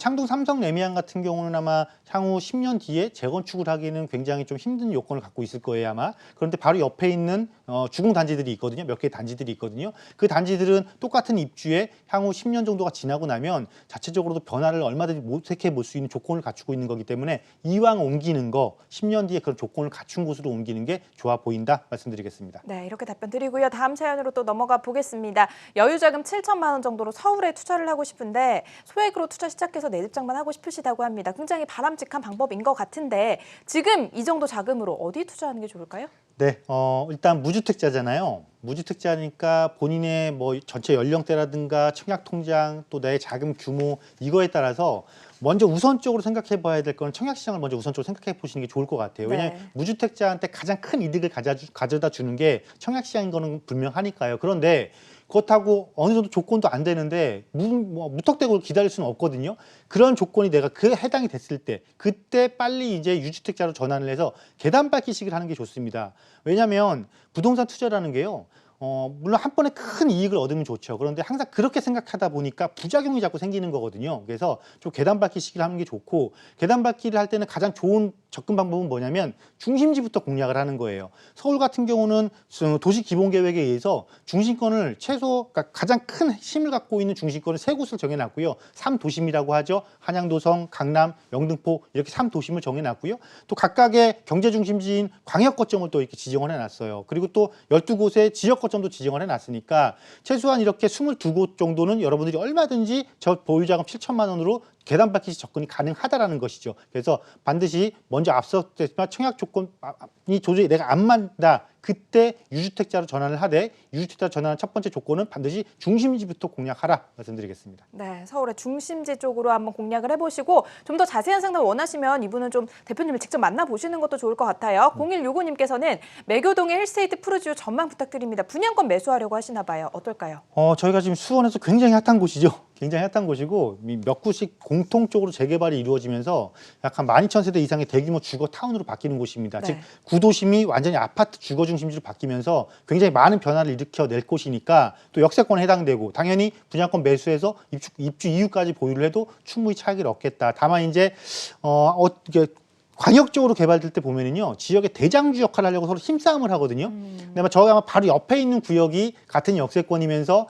창동 삼성 레미안 같은 경우는 아마 향후 10년 뒤에 재건축을 하기는 굉장히 좀 힘든 요건을 갖고 있을 거예요, 아마. 그런데 바로 옆에 있는 주공 단지들이 있거든요. 몇 개의 단지들이 있거든요. 그 단지들은 똑같은 입주에 향후 10년 정도가 지나고 나면 자체적으로도 변화를 얼마든지 모색해 볼 수 있는 조건을 갖추고 있는 거기 때문에 이왕 옮기는 거 10년 뒤에 그런 조건을 갖춘 곳으로 옮기는 게 좋아 보인다 말씀드리겠습니다. 네, 이렇게 답변 드리고요. 다음 사연으로 또 넘어가 보겠습니다. 여유자금 7천만 원 정도로 서울에 투자를 하고 싶은데 소액으로 투자 시작해서 내 집장만 하고 싶으시다고 합니다. 굉장히 바람직한 방법인 것 같은데 지금 이 정도 자금으로 어디 투자하는 게 좋을까요? 네, 일단 무주택자잖아요. 무주택자니까 본인의 뭐 전체 연령대라든가 청약 통장 또 내 자금 규모 이거에 따라서 먼저 우선적으로 생각해 봐야 될 거는 청약 시장을 먼저 우선적으로 생각해 보시는 게 좋을 것 같아요. 왜냐하면 네. 무주택자한테 가장 큰 이득을 가져다 주는 게 청약 시장인 거는 분명하니까요. 그런데 그렇다고 어느 정도 조건도 안 되는데 무턱대고 기다릴 수는 없거든요. 그런 조건이 내가 그 해당이 됐을 때 그때 빨리 이제 유주택자로 전환을 해서 계단 밟기식을 하는 게 좋습니다. 왜냐하면 부동산 투자라는 게요. 물론 한 번에 큰 이익을 얻으면 좋죠. 그런데 항상 그렇게 생각하다 보니까 부작용이 자꾸 생기는 거거든요. 그래서 좀 계단 밟기 시기를 하는 게 좋고 계단 밟기를 할 때는 가장 좋은 접근 방법은 뭐냐면 중심지부터 공략을 하는 거예요. 서울 같은 경우는 도시 기본 계획에 의해서 중심권을 그러니까 가장 큰 힘을 갖고 있는 중심권을 세 곳을 정해놨고요. 3도심이라고 하죠. 한양도성, 강남, 영등포 이렇게 3도심을 정해놨고요. 또 각각의 경제 중심지인 광역 거점을 또 이렇게 지정을 해놨어요. 그리고 또 12곳의 지역 거점도 지정을 해놨으니까 최소한 이렇게 22곳 정도는 여러분들이 얼마든지 저 보유자금 7천만 원으로 계단 밟기 접근이 가능하다라는 것이죠. 그래서 반드시 먼저 앞섰지만 청약 조건이 도저히 내가 안 맞다. 그때 유주택자로 전환을 하되 유주택자 전환의 첫 번째 조건은 반드시 중심지부터 공략하라 말씀드리겠습니다. 네, 서울의 중심지 쪽으로 한번 공략을 해보시고 좀 더 자세한 상담을 원하시면 이분은 좀 대표님을 직접 만나보시는 것도 좋을 것 같아요. 0165님께서는 매교동의 힐스테이트 푸르지오 전망 부탁드립니다. 분양권 매수하려고 하시나 봐요. 어떨까요? 저희가 지금 수원에서 굉장히 핫한 곳이죠. 굉장히 핫한 곳이고 몇 구씩 공통적으로 재개발이 이루어지면서 약간 12,000세대 이상의 대규모 주거 타운으로 바뀌는 곳입니다. 네. 즉 구도심이 완전히 아파트 주거 중심지로 바뀌면서 굉장히 많은 변화를 일으켜낼 곳이니까 또 역세권에 해당되고 당연히 분양권 매수해서 입주 이후까지 보유를 해도 충분히 차익을 얻겠다. 다만 이제 광역적으로 개발될 때 보면은요 지역의 대장주 역할을 하려고 서로 힘싸움을 하거든요. 근데 저희 아마 바로 옆에 있는 구역이 같은 역세권이면서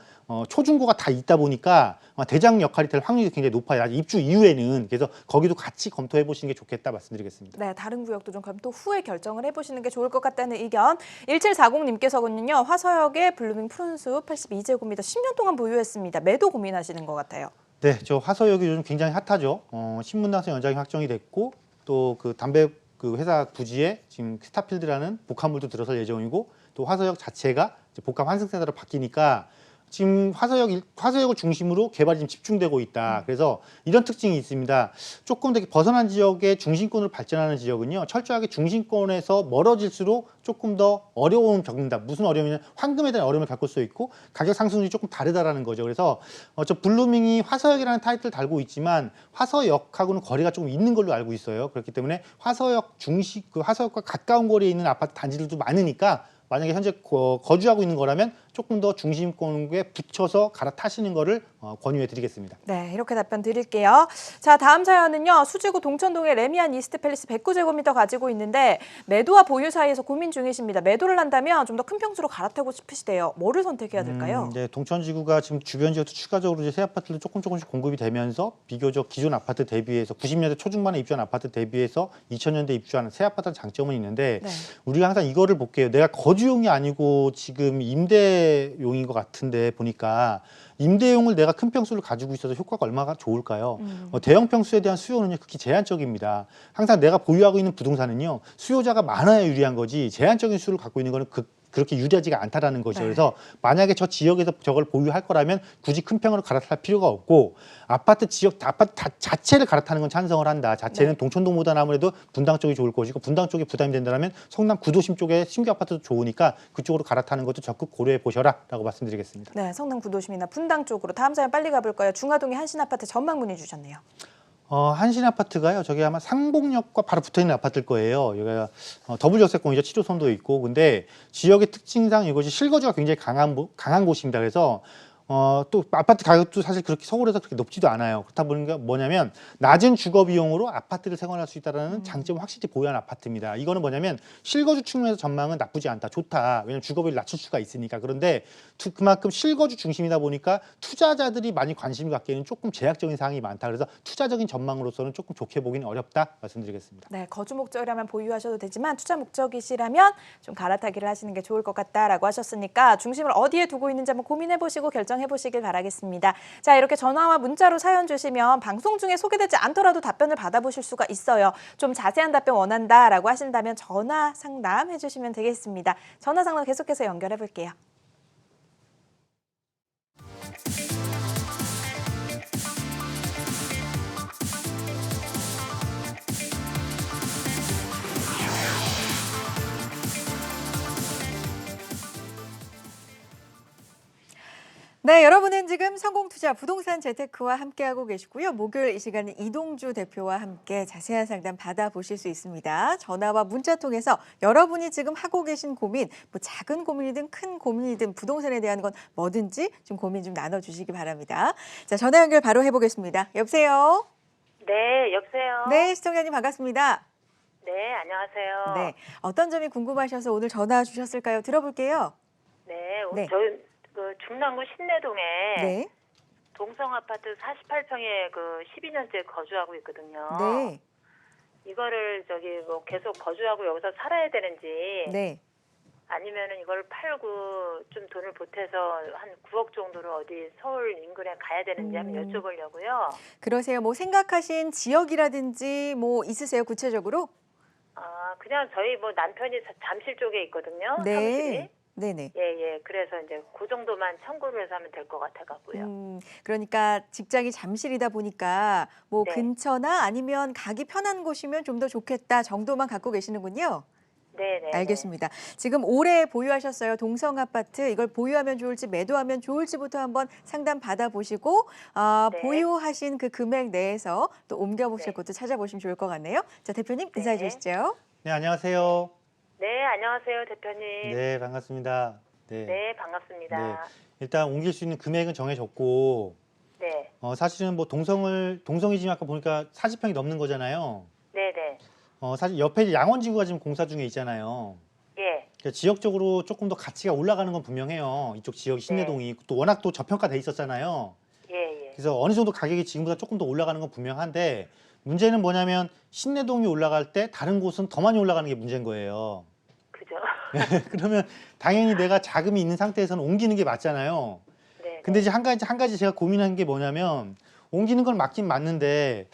초중고가 다 있다 보니까 대장 역할이 될 확률이 굉장히 높아요. 입주 이후에는. 그래서 거기도 같이 검토해 보시는 게 좋겠다 말씀드리겠습니다. 네, 다른 구역도 좀 검토 후에 결정을 해보시는 게 좋을 것 같다는 의견. 1740님께서는요. 화서역의 블루밍 푸른숲 82제곱미터 10년 동안 보유했습니다. 매도 고민하시는 것 같아요. 네, 저 화서역이 요즘 굉장히 핫하죠. 신분당선 연장이 확정이 됐고 또 그 담배 그 회사 부지에 지금 스타필드라는 복합물도 들어설 예정이고 또 화서역 자체가 이제 복합 환승센터로 바뀌니까 지금 화서역을 중심으로 개발이 지금 집중되고 있다. 그래서 이런 특징이 있습니다. 조금 더 벗어난 지역의 중심권으로 발전하는 지역은요. 철저하게 중심권에서 멀어질수록 조금 더 어려움을 겪는다. 무슨 어려움이냐면 황금에 대한 어려움을 겪을 수 있고 가격 상승률이 조금 다르다라는 거죠. 그래서 저 블루밍이 화서역이라는 타이틀을 달고 있지만 화서역하고는 거리가 조금 있는 걸로 알고 있어요. 그렇기 때문에 화서역과 가까운 거리에 있는 아파트 단지들도 많으니까 만약에 현재 거주하고 있는 거라면 조금 더 중심권에 붙여서 갈아타시는 거를 권유해 드리겠습니다. 네, 이렇게 답변 드릴게요. 자, 다음 사연은요. 수지구 동천동의 레미안 이스트 팰리스 109제곱미터 가지고 있는데 매도와 보유 사이에서 고민 중이십니다. 매도를 한다면 좀 더 큰 평수로 갈아타고 싶으시대요. 뭐를 선택해야 될까요? 이제 동천지구가 지금 주변 지역도 추가적으로 이제 새 아파트도 조금씩 공급이 되면서 비교적 기존 아파트 대비해서 90년대 초중반에 입주한 아파트 대비해서 2000년대 입주하는 새 아파트의 장점은 있는데 네. 우리가 항상 이거를 볼게요. 내가 거주용이 아니고 지금 임대용인 것 같은데 보니까 임대용을 내가 큰 평수를 가지고 있어서 효과가 얼마나 좋을까요? 대형 평수에 대한 수요는요 극히 제한적입니다. 항상 내가 보유하고 있는 부동산은요 수요자가 많아야 유리한 거지 제한적인 수를 갖고 있는 거는 그렇게 유리하지가 않다라는 것이죠. 네. 그래서 만약에 저 지역에서 저걸 보유할 거라면 굳이 큰 평으로 갈아탈 필요가 없고 아파트 자체를 갈아타는 건 찬성을 한다. 자체는 네. 동천동보다는 아무래도 분당 쪽이 좋을 것이고 분당 쪽에 부담이 된다면 성남 구도심 쪽에 신규 아파트도 좋으니까 그쪽으로 갈아타는 것도 적극 고려해 보셔라라고 말씀드리겠습니다. 네, 성남 구도심이나 분당 쪽으로 다음 사연 빨리 가볼까요? 중화동의 한신 아파트 전망 문의 주셨네요. 한신 아파트가요. 저기 아마 상복역과 바로 붙어 있는 아파트일 거예요. 여기가 더블 역세권이죠. 7호선도 있고. 근데 지역의 특징상 이것이 실거주가 굉장히 강한 곳입니다. 그래서 또 아파트 가격도 사실 그렇게 서울에서 그렇게 높지도 않아요. 그렇다 보니까 뭐냐면 낮은 주거 비용으로 아파트를 생활할 수 있다는 장점을 확실히 보유한 아파트입니다. 이거는 뭐냐면 실거주 측면에서 전망은 나쁘지 않다, 좋다. 왜냐면 주거비를 낮출 수가 있으니까. 그런데 그만큼 실거주 중심이다 보니까 투자자들이 많이 관심을 갖기에는 조금 제약적인 사항이 많다. 그래서 투자적인 전망으로서는 조금 좋게 보기는 어렵다 말씀드리겠습니다. 네, 거주 목적이라면 보유하셔도 되지만 투자 목적이시라면 좀 갈아타기를 하시는 게 좋을 것 같다라고 하셨으니까 중심을 어디에 두고 있는지 한번 고민해보시고 결정해보시길 바라겠습니다. 자, 이렇게 전화와 문자로 사연 주시면 방송 중에 소개되지 않더라도 답변을 받아보실 수가 있어요. 좀 자세한 답변 원한다라고 하신다면 전화 상담 해주시면 되겠습니다. 전화 상담 계속해서 연결해볼게요. 네, 여러분은 지금 성공투자 부동산 재테크와 함께하고 계시고요. 목요일 이 시간은 이동주 대표와 함께 자세한 상담 받아보실 수 있습니다. 전화와 문자 통해서 여러분이 지금 하고 계신 고민, 뭐 작은 고민이든 큰 고민이든 부동산에 대한 건 뭐든지 좀 고민 좀 나눠주시기 바랍니다. 자, 전화 연결 바로 해보겠습니다. 여보세요? 네, 여보세요. 네, 시청자님 반갑습니다. 네, 안녕하세요. 네, 어떤 점이 궁금하셔서 오늘 전화 주셨을까요? 들어볼게요. 네, 네. 저희 중랑구 신내동에 네, 동성 아파트 48평에 12년째 거주하고 있거든요. 네, 이거를 뭐 계속 거주하고 여기서 살아야 되는지 네. 아니면은 이걸 팔고 좀 돈을 보태서 한 9억 정도로 어디 서울 인근에 가야 되는지 한번 여쭤보려고요. 그러세요. 뭐 생각하신 지역이라든지 뭐 있으세요, 구체적으로? 아, 그냥 저희 뭐 남편이 잠실 쪽에 있거든요. 네. 사무실이. 네네. 예. 그래서 이제 그 정도만 청구를 해서 하면 될 것 같아갖고요. 그러니까 직장이 잠실이다 보니까 뭐 네. 근처나 아니면 가기 편한 곳이면 좀 더 좋겠다 정도만 갖고 계시는군요. 네네. 알겠습니다. 지금 올해 보유하셨어요. 동성 아파트. 이걸 보유하면 좋을지 매도하면 좋을지부터 한번 상담 받아보시고 네. 보유하신 그 금액 내에서 또 옮겨보실 네. 것도 찾아보시면 좋을 것 같네요. 자, 대표님 인사해 네. 주시죠. 네, 안녕하세요. 네, 안녕하세요, 대표님. 네, 반갑습니다. 네, 반갑습니다. 일단 옮길 수 있는 금액은 정해졌고 네. 사실은 뭐 동성이 지금 아까 보니까 40평이 넘는 거잖아요. 네네. 사실 옆에 이제 양원지구가 지금 공사 중에 있잖아요. 예. 그러니까 지역적으로 조금 더 가치가 올라가는 건 분명해요. 이쪽 지역 신내동이 또 워낙 또 저평가돼 있었잖아요. 예. 그래서 어느 정도 가격이 지금보다 조금 더 올라가는 건 분명한데 문제는 뭐냐면 신내동이 올라갈 때 다른 곳은 더 많이 올라가는 게 문제인 거예요. 그죠? 그러면 당연히 내가 자금이 있는 상태에서는 옮기는 게 맞잖아요. 네. 근데 이제 한 가지 제가 고민한 게 뭐냐면 옮기는 건 맞긴 맞는데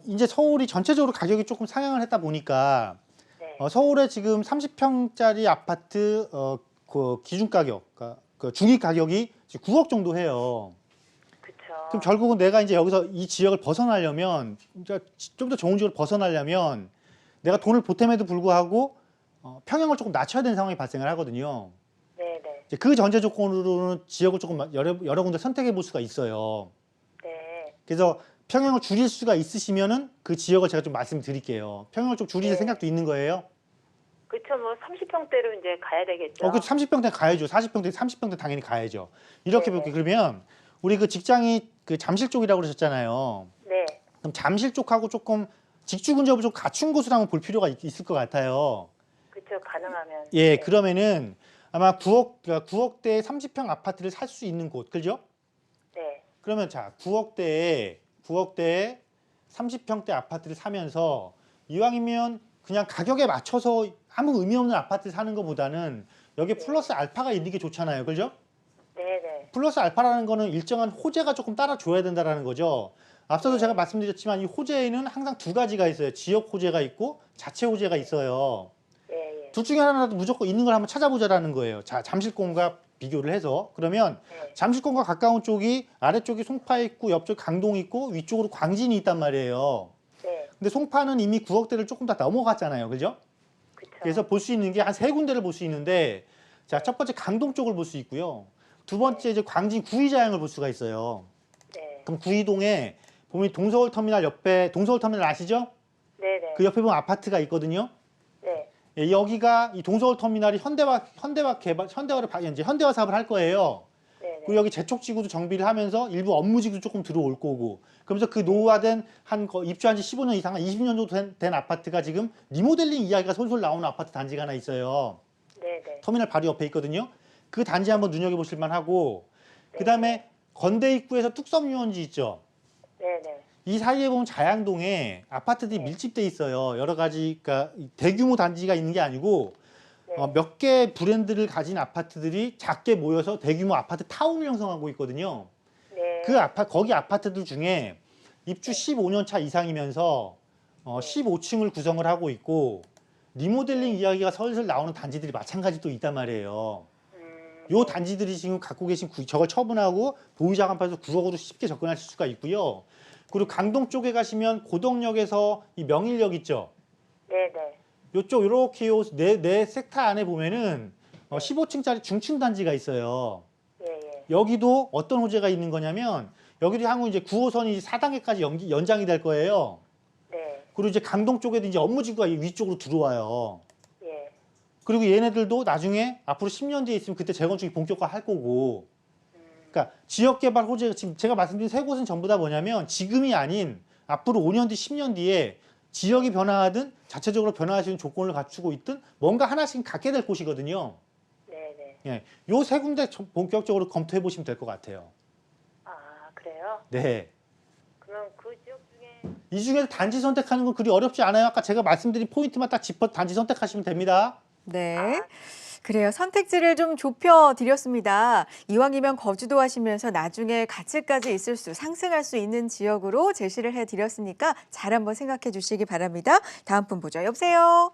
이제 서울이 전체적으로 가격이 조금 상향을 했다 보니까 네. 서울에 지금 30평짜리 아파트 그 기준 가격, 그러니까 그 중위 가격이 9억 정도 해요. 그쵸. 그럼 결국은 내가 이제 여기서 이 지역을 벗어나려면 좀 더 좋은 지역을 벗어나려면 내가 돈을 보탬에도 불구하고 평형을 조금 낮춰야 되는 상황이 발생을 하거든요. 네네. 이제 그 전제 조건으로는 지역을 조금 여러 군데 선택해 볼 수가 있어요. 네. 그래서 평형을 줄일 수가 있으시면은 그 지역을 제가 좀 말씀드릴게요. 평형을 좀 줄이실 네. 생각도 있는 거예요? 그쵸. 뭐 30평대로 이제 가야 되겠죠. 그 30평대 가야죠. 40평대, 30평대 당연히 가야죠. 이렇게 네네. 볼게요. 그러면 우리 그 직장이 그 잠실 쪽이라고 그러셨잖아요. 네. 그럼 잠실 쪽하고 조금 직주 근접을 좀 갖춘 곳을 한번 볼 필요가 있을 것 같아요. 그쵸, 가능하면. 예, 네. 그러면은 아마 9억대 30평 아파트를 살 수 있는 곳, 그죠? 네. 그러면 자, 9억대에 30평대 아파트를 사면서 이왕이면 그냥 가격에 맞춰서 아무 의미 없는 아파트 사는 것보다는 여기에 플러스 알파가 있는 게 좋잖아요. 그죠? 네네. 플러스 알파라는 거는 일정한 호재가 조금 따라줘야 된다는 거죠. 앞서도 제가 말씀드렸지만 이 호재에는 항상 두 가지가 있어요. 지역 호재가 있고 자체 호재가 있어요. 예, 예. 둘 중에 하나라도 무조건 있는 걸 한번 찾아보자라는 거예요. 자, 잠실권과 비교를 해서 그러면 네. 잠실권과 가까운 쪽이 아래쪽이 송파 있고 옆쪽 강동 있고 위쪽으로 광진이 있단 말이에요. 네. 근데 송파는 이미 9억대를 조금 다 넘어갔잖아요. 그죠? 그쵸. 그래서 볼 수 있는 게 한 세 군데를 볼 수 있는데 자, 첫 번째 강동 쪽을 볼 수 있고요. 두 번째 이제 광진 구의자양을 볼 수가 있어요. 네. 그럼 구의동에 보면 동서울터미널 옆에 동서울터미널 아시죠? 네네. 그 옆에 보면 아파트가 있거든요. 네. 예, 여기가 이 동서울터미널이 현대화 사업을 할 거예요. 네네. 그리고 여기 재촉지구도 정비를 하면서 일부 업무지구도 조금 들어올 거고. 그러면서 그 노후화된 입주한 지 15년 이상, 한 20년 정도 된 아파트가 지금 리모델링 이야기가 솔솔 나오는 아파트 단지가 하나 있어요. 네네. 터미널 바로 옆에 있거든요. 그 단지 한번 눈여겨보실 만하고 그다음에 건대 입구에서 뚝섬 유원지 있죠. 네네. 이 사이에 보면 자양동에 아파트들이 밀집돼 있어요. 여러 가지 그러니까 대규모 단지가 있는 게 아니고 네. 몇 개 브랜드를 가진 아파트들이 작게 모여서 대규모 아파트 타운을 형성하고 있거든요. 네. 거기 아파트들 중에 입주 15년 차 이상이면서 15층을 구성을 하고 있고 리모델링 이야기가 슬슬 나오는 단지들이 마찬가지 또 있단 말이에요. 요 단지들이 지금 갖고 계신 저걸 처분하고 보유자 간판에서 9억으로 쉽게 접근하실 수가 있고요. 그리고 강동 쪽에 가시면 고덕역에서 이 명일역 있죠. 네네. 요쪽 요렇게 네 섹터 안에 보면은 15층짜리 중층 단지가 있어요. 예예. 여기도 어떤 호재가 있는 거냐면 여기도 향후 이제 9호선이 4단계까지 연장이 될 거예요. 네. 그리고 이제 강동 쪽에도 이제 업무지구가 위쪽으로 들어와요. 예. 그리고 얘네들도 나중에 앞으로 10년 뒤에 있으면 그때 재건축이 본격화할 거고. 그러니까 지역개발 호재 지금 제가 말씀드린 세 곳은 전부 다 뭐냐면 지금이 아닌 앞으로 5년 뒤, 10년 뒤에 지역이 변화하든 자체적으로 변화할 수 있는 조건을 갖추고 있든 뭔가 하나씩 갖게 될 곳이거든요. 네네. 예, 요 세 군데 본격적으로 검토해 보시면 될 것 같아요. 아, 그래요? 네. 그럼 그 지역 중에 이 중에서 단지 선택하는 건 그리 어렵지 않아요. 아까 제가 말씀드린 포인트만 딱 짚어 단지 선택하시면 됩니다. 네. 그래요. 선택지를 좀 좁혀 드렸습니다. 이왕이면 거주도 하시면서 나중에 가치까지 있을 상승할 수 있는 지역으로 제시를 해 드렸으니까 잘 한번 생각해 주시기 바랍니다. 다음 분 보죠. 여보세요?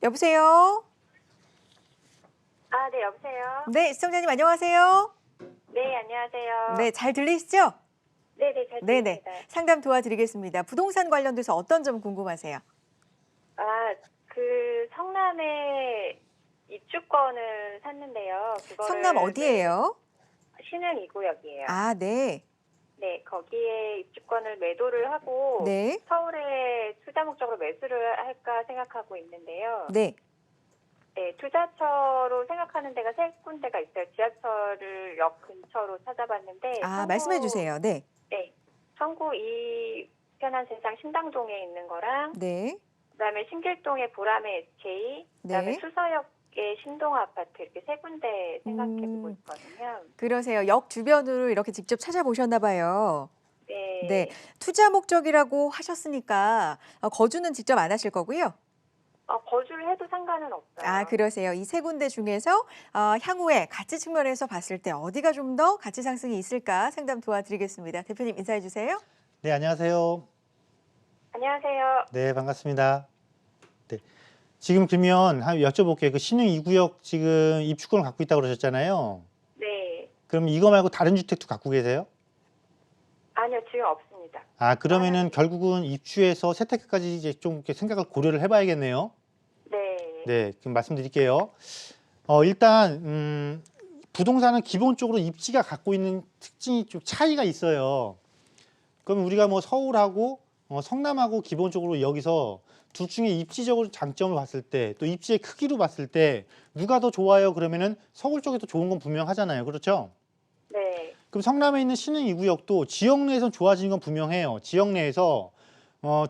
여보세요? 아, 네, 여보세요? 네, 시청자님 안녕하세요. 네, 안녕하세요. 네, 잘 들리시죠? 네네, 잘 네네. 들립니다. 상담 도와드리겠습니다. 부동산 관련돼서 어떤 점 궁금하세요? 아, 그 성남에 입주권을 샀는데요. 그거를 성남 어디예요? 신흥 2구역이에요. 아, 네. 네, 거기에 입주권을 매도를 하고 네. 서울에 투자 목적으로 매수를 할까 생각하고 있는데요. 네. 네, 투자처로 생각하는 데가 세 군데가 있어요. 지하철을 역 근처로 찾아봤는데 아, 말씀해 주세요. 네. 네, 성구 이편한 세상 신당동에 있는 거랑 네. 그다음에 신길동의 보람의 SK, 그다음에 네. 수서역의 신동아 아파트 이렇게 세 군데 생각해보고 있거든요. 그러세요. 역 주변으로 이렇게 직접 찾아보셨나 봐요. 네. 네. 투자 목적이라고 하셨으니까 거주는 직접 안 하실 거고요. 거주를 해도 상관은 없어요. 아, 그러세요. 이 세 군데 중에서 향후에 가치 측면에서 봤을 때 어디가 좀 더 가치 상승이 있을까 상담 도와드리겠습니다. 대표님 인사해 주세요. 네, 안녕하세요. 안녕하세요. 네, 반갑습니다. 네. 지금 그러면 여쭤볼게요. 그 신흥 2구역 지금 입주권을 갖고 있다고 그러셨잖아요. 네. 그럼 이거 말고 다른 주택도 갖고 계세요? 아니요, 지금 없습니다. 아, 그러면은 결국은 입주해서 세테크까지 이제 좀 이렇게 생각을 고려를 해봐야겠네요. 네. 네, 그럼 말씀드릴게요. 일단 부동산은 기본적으로 입지가 갖고 있는 특징이 좀 차이가 있어요. 그럼 우리가 뭐 서울하고 성남하고 기본적으로 여기서 둘 중에 입지적으로 장점을 봤을 때 또 입지의 크기로 봤을 때 누가 더 좋아요? 그러면은 서울 쪽이 더 좋은 건 분명하잖아요. 그렇죠? 네. 그럼 성남에 있는 신흥 2구역도 지역 내에서 좋아지는 건 분명해요. 지역 내에서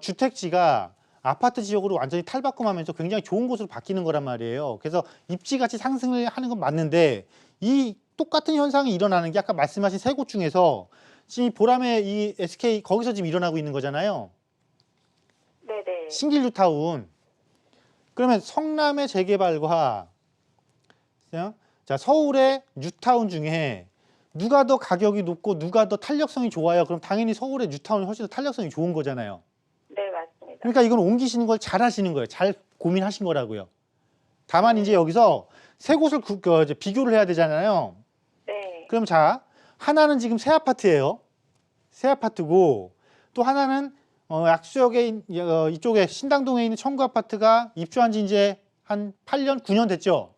주택지가 아파트 지역으로 완전히 탈바꿈하면서 굉장히 좋은 곳으로 바뀌는 거란 말이에요. 그래서 입지같이 상승을 하는 건 맞는데 이 똑같은 현상이 일어나는 게 아까 말씀하신 세 곳 중에서 지금 이 보람의 이 SK 거기서 지금 일어나고 있는 거잖아요. 네네. 신길뉴타운. 그러면 성남의 재개발과 자, 서울의 뉴타운 중에 누가 더 가격이 높고 누가 더 탄력성이 좋아요? 그럼 당연히 서울의 뉴타운이 훨씬 더 탄력성이 좋은 거잖아요. 네, 맞습니다. 그러니까 이건 옮기시는 걸 잘 하시는 거예요. 잘 고민하신 거라고요. 다만 이제 여기서 세 곳을 이제 비교를 해야 되잖아요. 네. 그럼 자, 하나는 지금 새 아파트예요. 새 아파트고 또 하나는 약수역에 이쪽에 신당동에 있는 청구 아파트가 입주한 지 이제 한 8년, 9년 됐죠.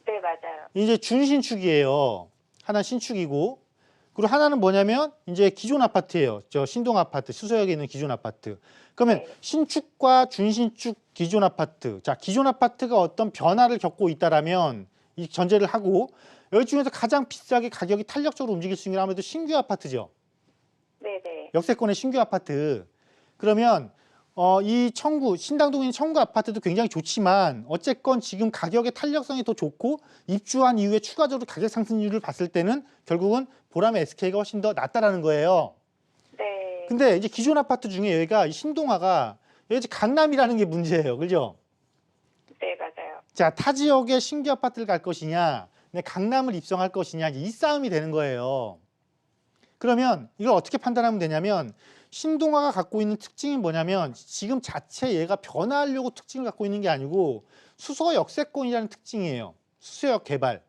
네, 맞아요. 이제 준신축이에요. 하나 신축이고 그리고 하나는 뭐냐면 이제 기존 아파트예요. 저 신동 아파트, 수서역에 있는 기존 아파트. 그러면 네. 신축과 준신축 기존 아파트. 자, 기존 아파트가 어떤 변화를 겪고 있다라면 이 전제를 하고 여기 중에서 가장 비싸게 가격이 탄력적으로 움직일 수 있는 게 아무래도 신규 아파트죠. 네네. 역세권의 신규 아파트. 그러면 이 신당동에 있는 청구 아파트도 굉장히 좋지만 어쨌건 지금 가격의 탄력성이 더 좋고 입주한 이후에 추가적으로 가격 상승률을 봤을 때는 결국은 보람의 SK가 훨씬 더 낫다라는 거예요. 네. 근데 이제 기존 아파트 중에 여기가 이 신동아가 여기 강남이라는 게 문제예요. 그죠? 네, 맞아요. 자, 타 지역에 신규 아파트를 갈 것이냐, 강남을 입성할 것이냐 이 싸움이 되는 거예요. 그러면 이걸 어떻게 판단하면 되냐면 신동아가 갖고 있는 특징이 뭐냐면 지금 자체 얘가 변화하려고 특징을 갖고 있는 게 아니고 수서 역세권이라는 특징이에요. 수서역 개발.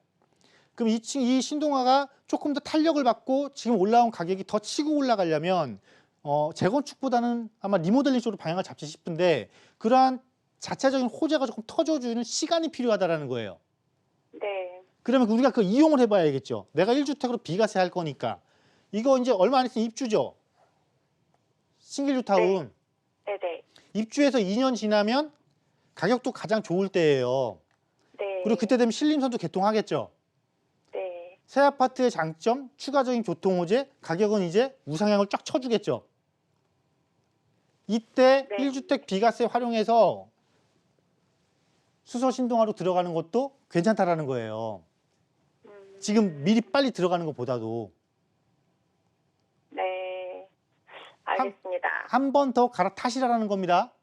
그럼 이 신동아가 조금 더 탄력을 받고 지금 올라온 가격이 더 치고 올라가려면 재건축보다는 아마 리모델링 쪽으로 방향을 잡지 싶은데 그러한 자체적인 호재가 조금 터져주는 시간이 필요하다라는 거예요. 네. 그러면 우리가 그 이용을 해봐야겠죠. 내가 1주택으로 비과세 할 거니까 이거 이제 얼마 안 있으면 입주죠. 신길뉴타운. 네네. 입주해서 2년 지나면 가격도 가장 좋을 때예요. 네. 그리고 그때 되면 신림선도 개통하겠죠. 네. 새 아파트의 장점, 추가적인 교통 호재, 가격은 이제 우상향을 쫙 쳐주겠죠. 이때 네. 1주택 비과세 활용해서 수서 신동아로 들어가는 것도 괜찮다라는 거예요. 지금 미리 빨리 들어가는 것보다도 네. 알겠습니다. 한 번 더 갈아타시라는 겁니다.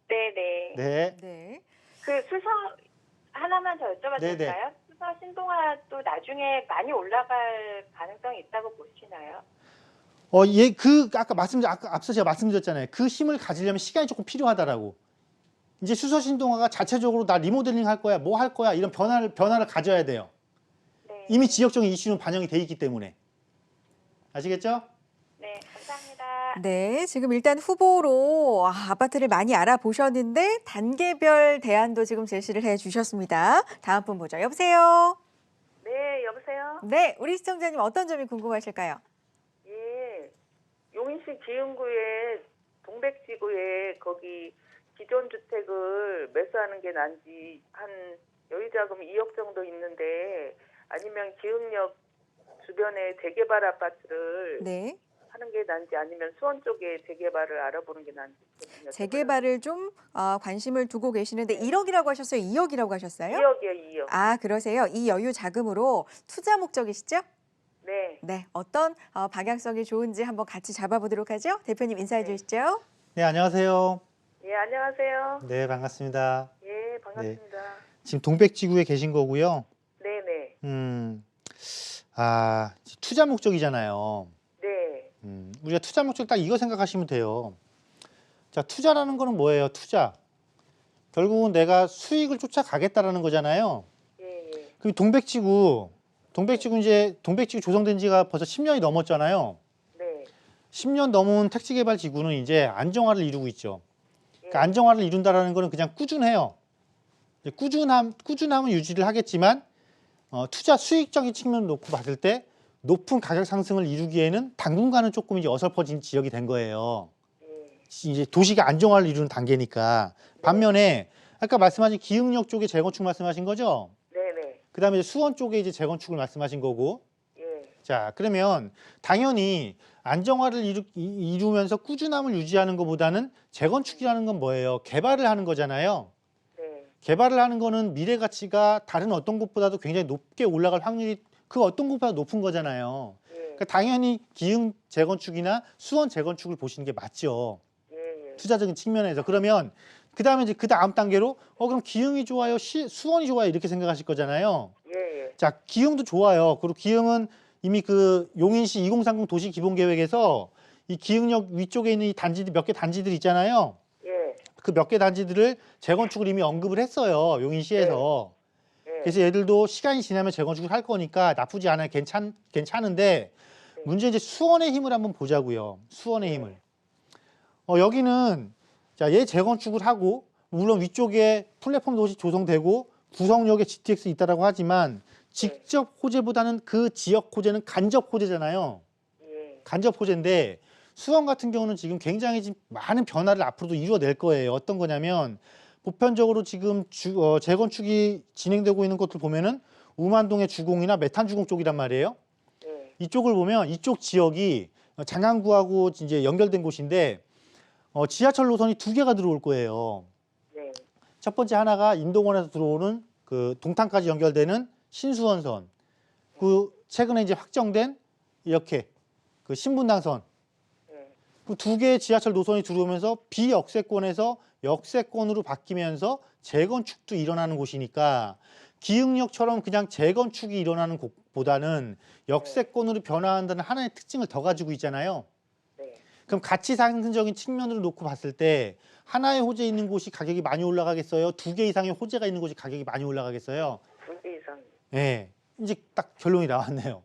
네네. 네. 네. 그 수서 하나만 더 여쭤봐도 네네. 될까요? 수서 신동아도 나중에 많이 올라갈 가능성이 있다고 보시나요? 아까 앞서 제가 말씀드렸잖아요. 그 힘을 가지려면 시간이 조금 필요하다라고. 이제 수서 신동아가 자체적으로 나 리모델링 할 거야, 뭐 할 거야 이런 변화를 가져야 돼요. 네. 이미 지역적인 이슈는 반영이 돼 있기 때문에. 아시겠죠? 네, 감사합니다. 네, 지금 일단 후보로 아파트를 많이 알아보셨는데 단계별 대안도 지금 제시를 해주셨습니다. 다음 분 보죠. 여보세요. 네, 여보세요? 네, 우리 시청자님 어떤 점이 궁금하실까요? 예, 용인시 기흥구에 동백지구에 거기 기존 주택을 매수하는 게 난지 한 여유자금 2억 정도 있는데 아니면 기흥역 주변에 재개발 아파트를 네, 하는 게 난지 아니면 수원 쪽에 재개발을 알아보는 게 난지 좀 재개발을 좀 관심을 두고 계시는데 1억이라고 하셨어요? 2억이라고 하셨어요? 2억이요, 2억. 아, 그러세요? 이 여유 자금으로 투자 목적이시죠? 네. 네, 어떤 방향성이 좋은지 한번 같이 잡아보도록 하죠. 대표님 인사해 주시죠. 네, 안녕하세요. 예, 안녕하세요. 네, 반갑습니다. 예, 반갑습니다. 지금 동백지구에 계신 거고요. 네, 네. 투자 목적이잖아요. 네. 우리가 투자 목적 딱 이거 생각하시면 돼요. 자, 투자라는 거는 뭐예요? 투자. 결국은 내가 수익을 쫓아가겠다라는 거잖아요. 예, 예. 그 동백지구 조성된 지가 벌써 10년이 넘었잖아요. 네. 10년 넘은 택지개발 지구는 이제 안정화를 이루고 있죠. 예. 그러니까 안정화를 이룬다라는 거는 그냥 꾸준해요. 이제 꾸준함은 유지를 하겠지만 투자 수익적인 측면을 놓고 봤을 때 높은 가격 상승을 이루기에는 당분간은 조금 이제 어설퍼진 지역이 된 거예요. 예. 이제 도시가 안정화를 이루는 단계니까. 반면에 아까 말씀하신 기흥역 쪽에 재건축 말씀하신 거죠? 네, 네. 그다음에 이제 수원 쪽에 이제 재건축을 말씀하신 거고. 예. 자, 그러면 당연히 안정화를 이루면서 꾸준함을 유지하는 것보다는 재건축이라는 건 뭐예요? 개발을 하는 거잖아요. 네. 개발을 하는 거는 미래 가치가 다른 어떤 곳보다도 굉장히 높게 올라갈 확률이 그 어떤 곳보다 높은 거잖아요. 예. 그러니까 당연히 기흥 재건축이나 수원 재건축을 보시는 게 맞죠. 예. 예. 투자적인 측면에서. 그러면 그다음에 이제 그 다음 단계로 그럼 기흥이 좋아요, 수원이 좋아요 이렇게 생각하실 거잖아요. 예. 예. 자, 기흥도 좋아요. 그리고 기흥은 이미 그 용인시 2030 도시 기본 계획에서 이 기흥역 위쪽에 있는 이 단지들 몇 개 단지들 있잖아요. 예. 그 몇 개 단지들을 재건축을 이미 언급을 했어요. 용인시에서. 예. 그래서 얘들도 시간이 지나면 재건축을 할 거니까 나쁘지 않아요. 괜찮은데 문제 이제 수원의 힘을 한번 보자고요. 수원의 힘을. 여기는 자, 얘 재건축을 하고 물론 위쪽에 플랫폼 도시 조성되고 구성역에 GTX 있다라고 하지만 직접 호재보다는 그 지역 호재는 간접 호재잖아요. 예. 간접 호재인데 수원 같은 경우는 지금 굉장히 지금 많은 변화를 앞으로도 이루어낼 거예요. 어떤 거냐면 보편적으로 지금 재건축이 진행되고 있는 것들 보면은 우만동의 주공이나 메탄 주공 쪽이란 말이에요. 예. 이쪽을 보면 이쪽 지역이 장안구하고 이제 연결된 곳인데 지하철 노선이 2개가 들어올 거예요. 네. 첫 번째 하나가 인동원에서 들어오는 그 동탄까지 연결되는 신수원선. 그 최근에 이제 확정된 이렇게 그 신분당선. 예. 그 2개의 지하철 노선이 들어오면서 비역세권에서 역세권으로 바뀌면서 재건축도 일어나는 곳이니까 기흥역처럼 그냥 재건축이 일어나는 곳보다는 역세권으로 변화한다는 하나의 특징을 더 가지고 있잖아요. 네. 그럼 가치 상승적인 측면으로 놓고 봤을 때 하나의 호재 있는 곳이 가격이 많이 올라가겠어요? 2개 이상의 호재가 있는 곳이 가격이 많이 올라가겠어요? 2배 이상. 예, 이제 딱 결론이 나왔네요.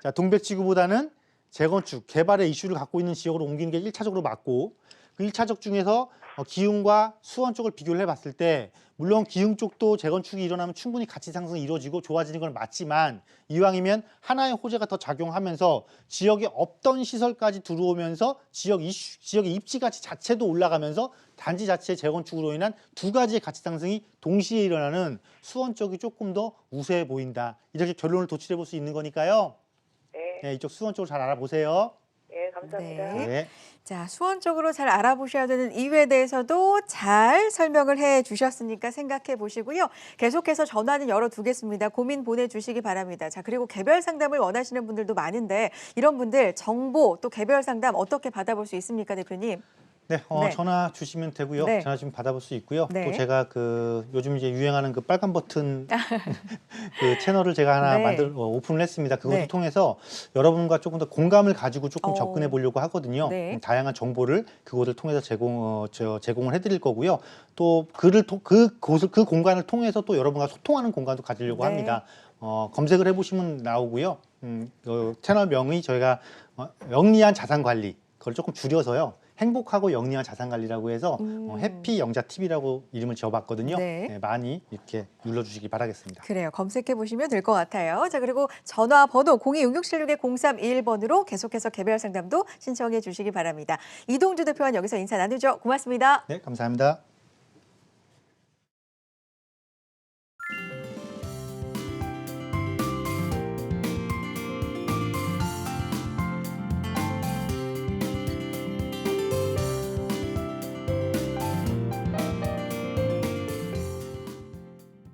자, 동백지구보다는 재건축, 개발의 이슈를 갖고 있는 지역으로 옮기는 게 1차적으로 맞고 그 1차적 중에서 기흥과 수원 쪽을 비교를 해봤을 때 물론 기흥 쪽도 재건축이 일어나면 충분히 가치 상승이 이루어지고 좋아지는 건 맞지만 이왕이면 하나의 호재가 더 작용하면서 지역에 없던 시설까지 들어오면서 지역의 입지 가치 자체도 올라가면서 단지 자체의 재건축으로 인한 2가지의 가치 상승이 동시에 일어나는 수원 쪽이 조금 더 우세해 보인다. 이렇게 결론을 도출해 볼 수 있는 거니까요. 네. 네, 이쪽 수원 쪽을 잘 알아보세요. 예. 감사합니다. 네. 네. 자, 수원 쪽으로 잘 알아보셔야 되는 이유에 대해서도 잘 설명을 해 주셨으니까 생각해 보시고요. 계속해서 전화는 열어두겠습니다. 고민 보내주시기 바랍니다. 자, 그리고 개별 상담을 원하시는 분들도 많은데 이런 분들 정보 또 개별 상담 어떻게 받아볼 수 있습니까, 대표님? 네, 네. 전화 주시면 되고요. 네. 전화 좀 받아볼 수 있고요. 네. 또 제가 그 요즘 이제 유행하는 그 빨간 버튼 그 채널을 제가 하나 네. 오픈을 했습니다. 그것을 네. 통해서 여러분과 조금 더 공감을 가지고 조금 어. 접근해 보려고 하거든요. 네. 다양한 정보를 그곳을 통해서 제공을 해드릴 거고요. 또 그 공간을 통해서 또 여러분과 소통하는 공간도 가지려고 네. 합니다. 검색을 해보시면 나오고요. 채널명이 저희가 영리한 자산 관리 그걸 조금 줄여서요. 행복하고 영리한 자산 관리라고 해서 해피 영자 TV라고 이름을 지어봤거든요. 네. 네, 많이 이렇게 눌러주시기 바라겠습니다. 그래요. 검색해 보시면 될 것 같아요. 자, 그리고 전화 번호 026676-0321번으로 계속해서 개별 상담도 신청해 주시기 바랍니다. 이동주 대표와 여기서 인사 나누죠. 고맙습니다. 네, 감사합니다.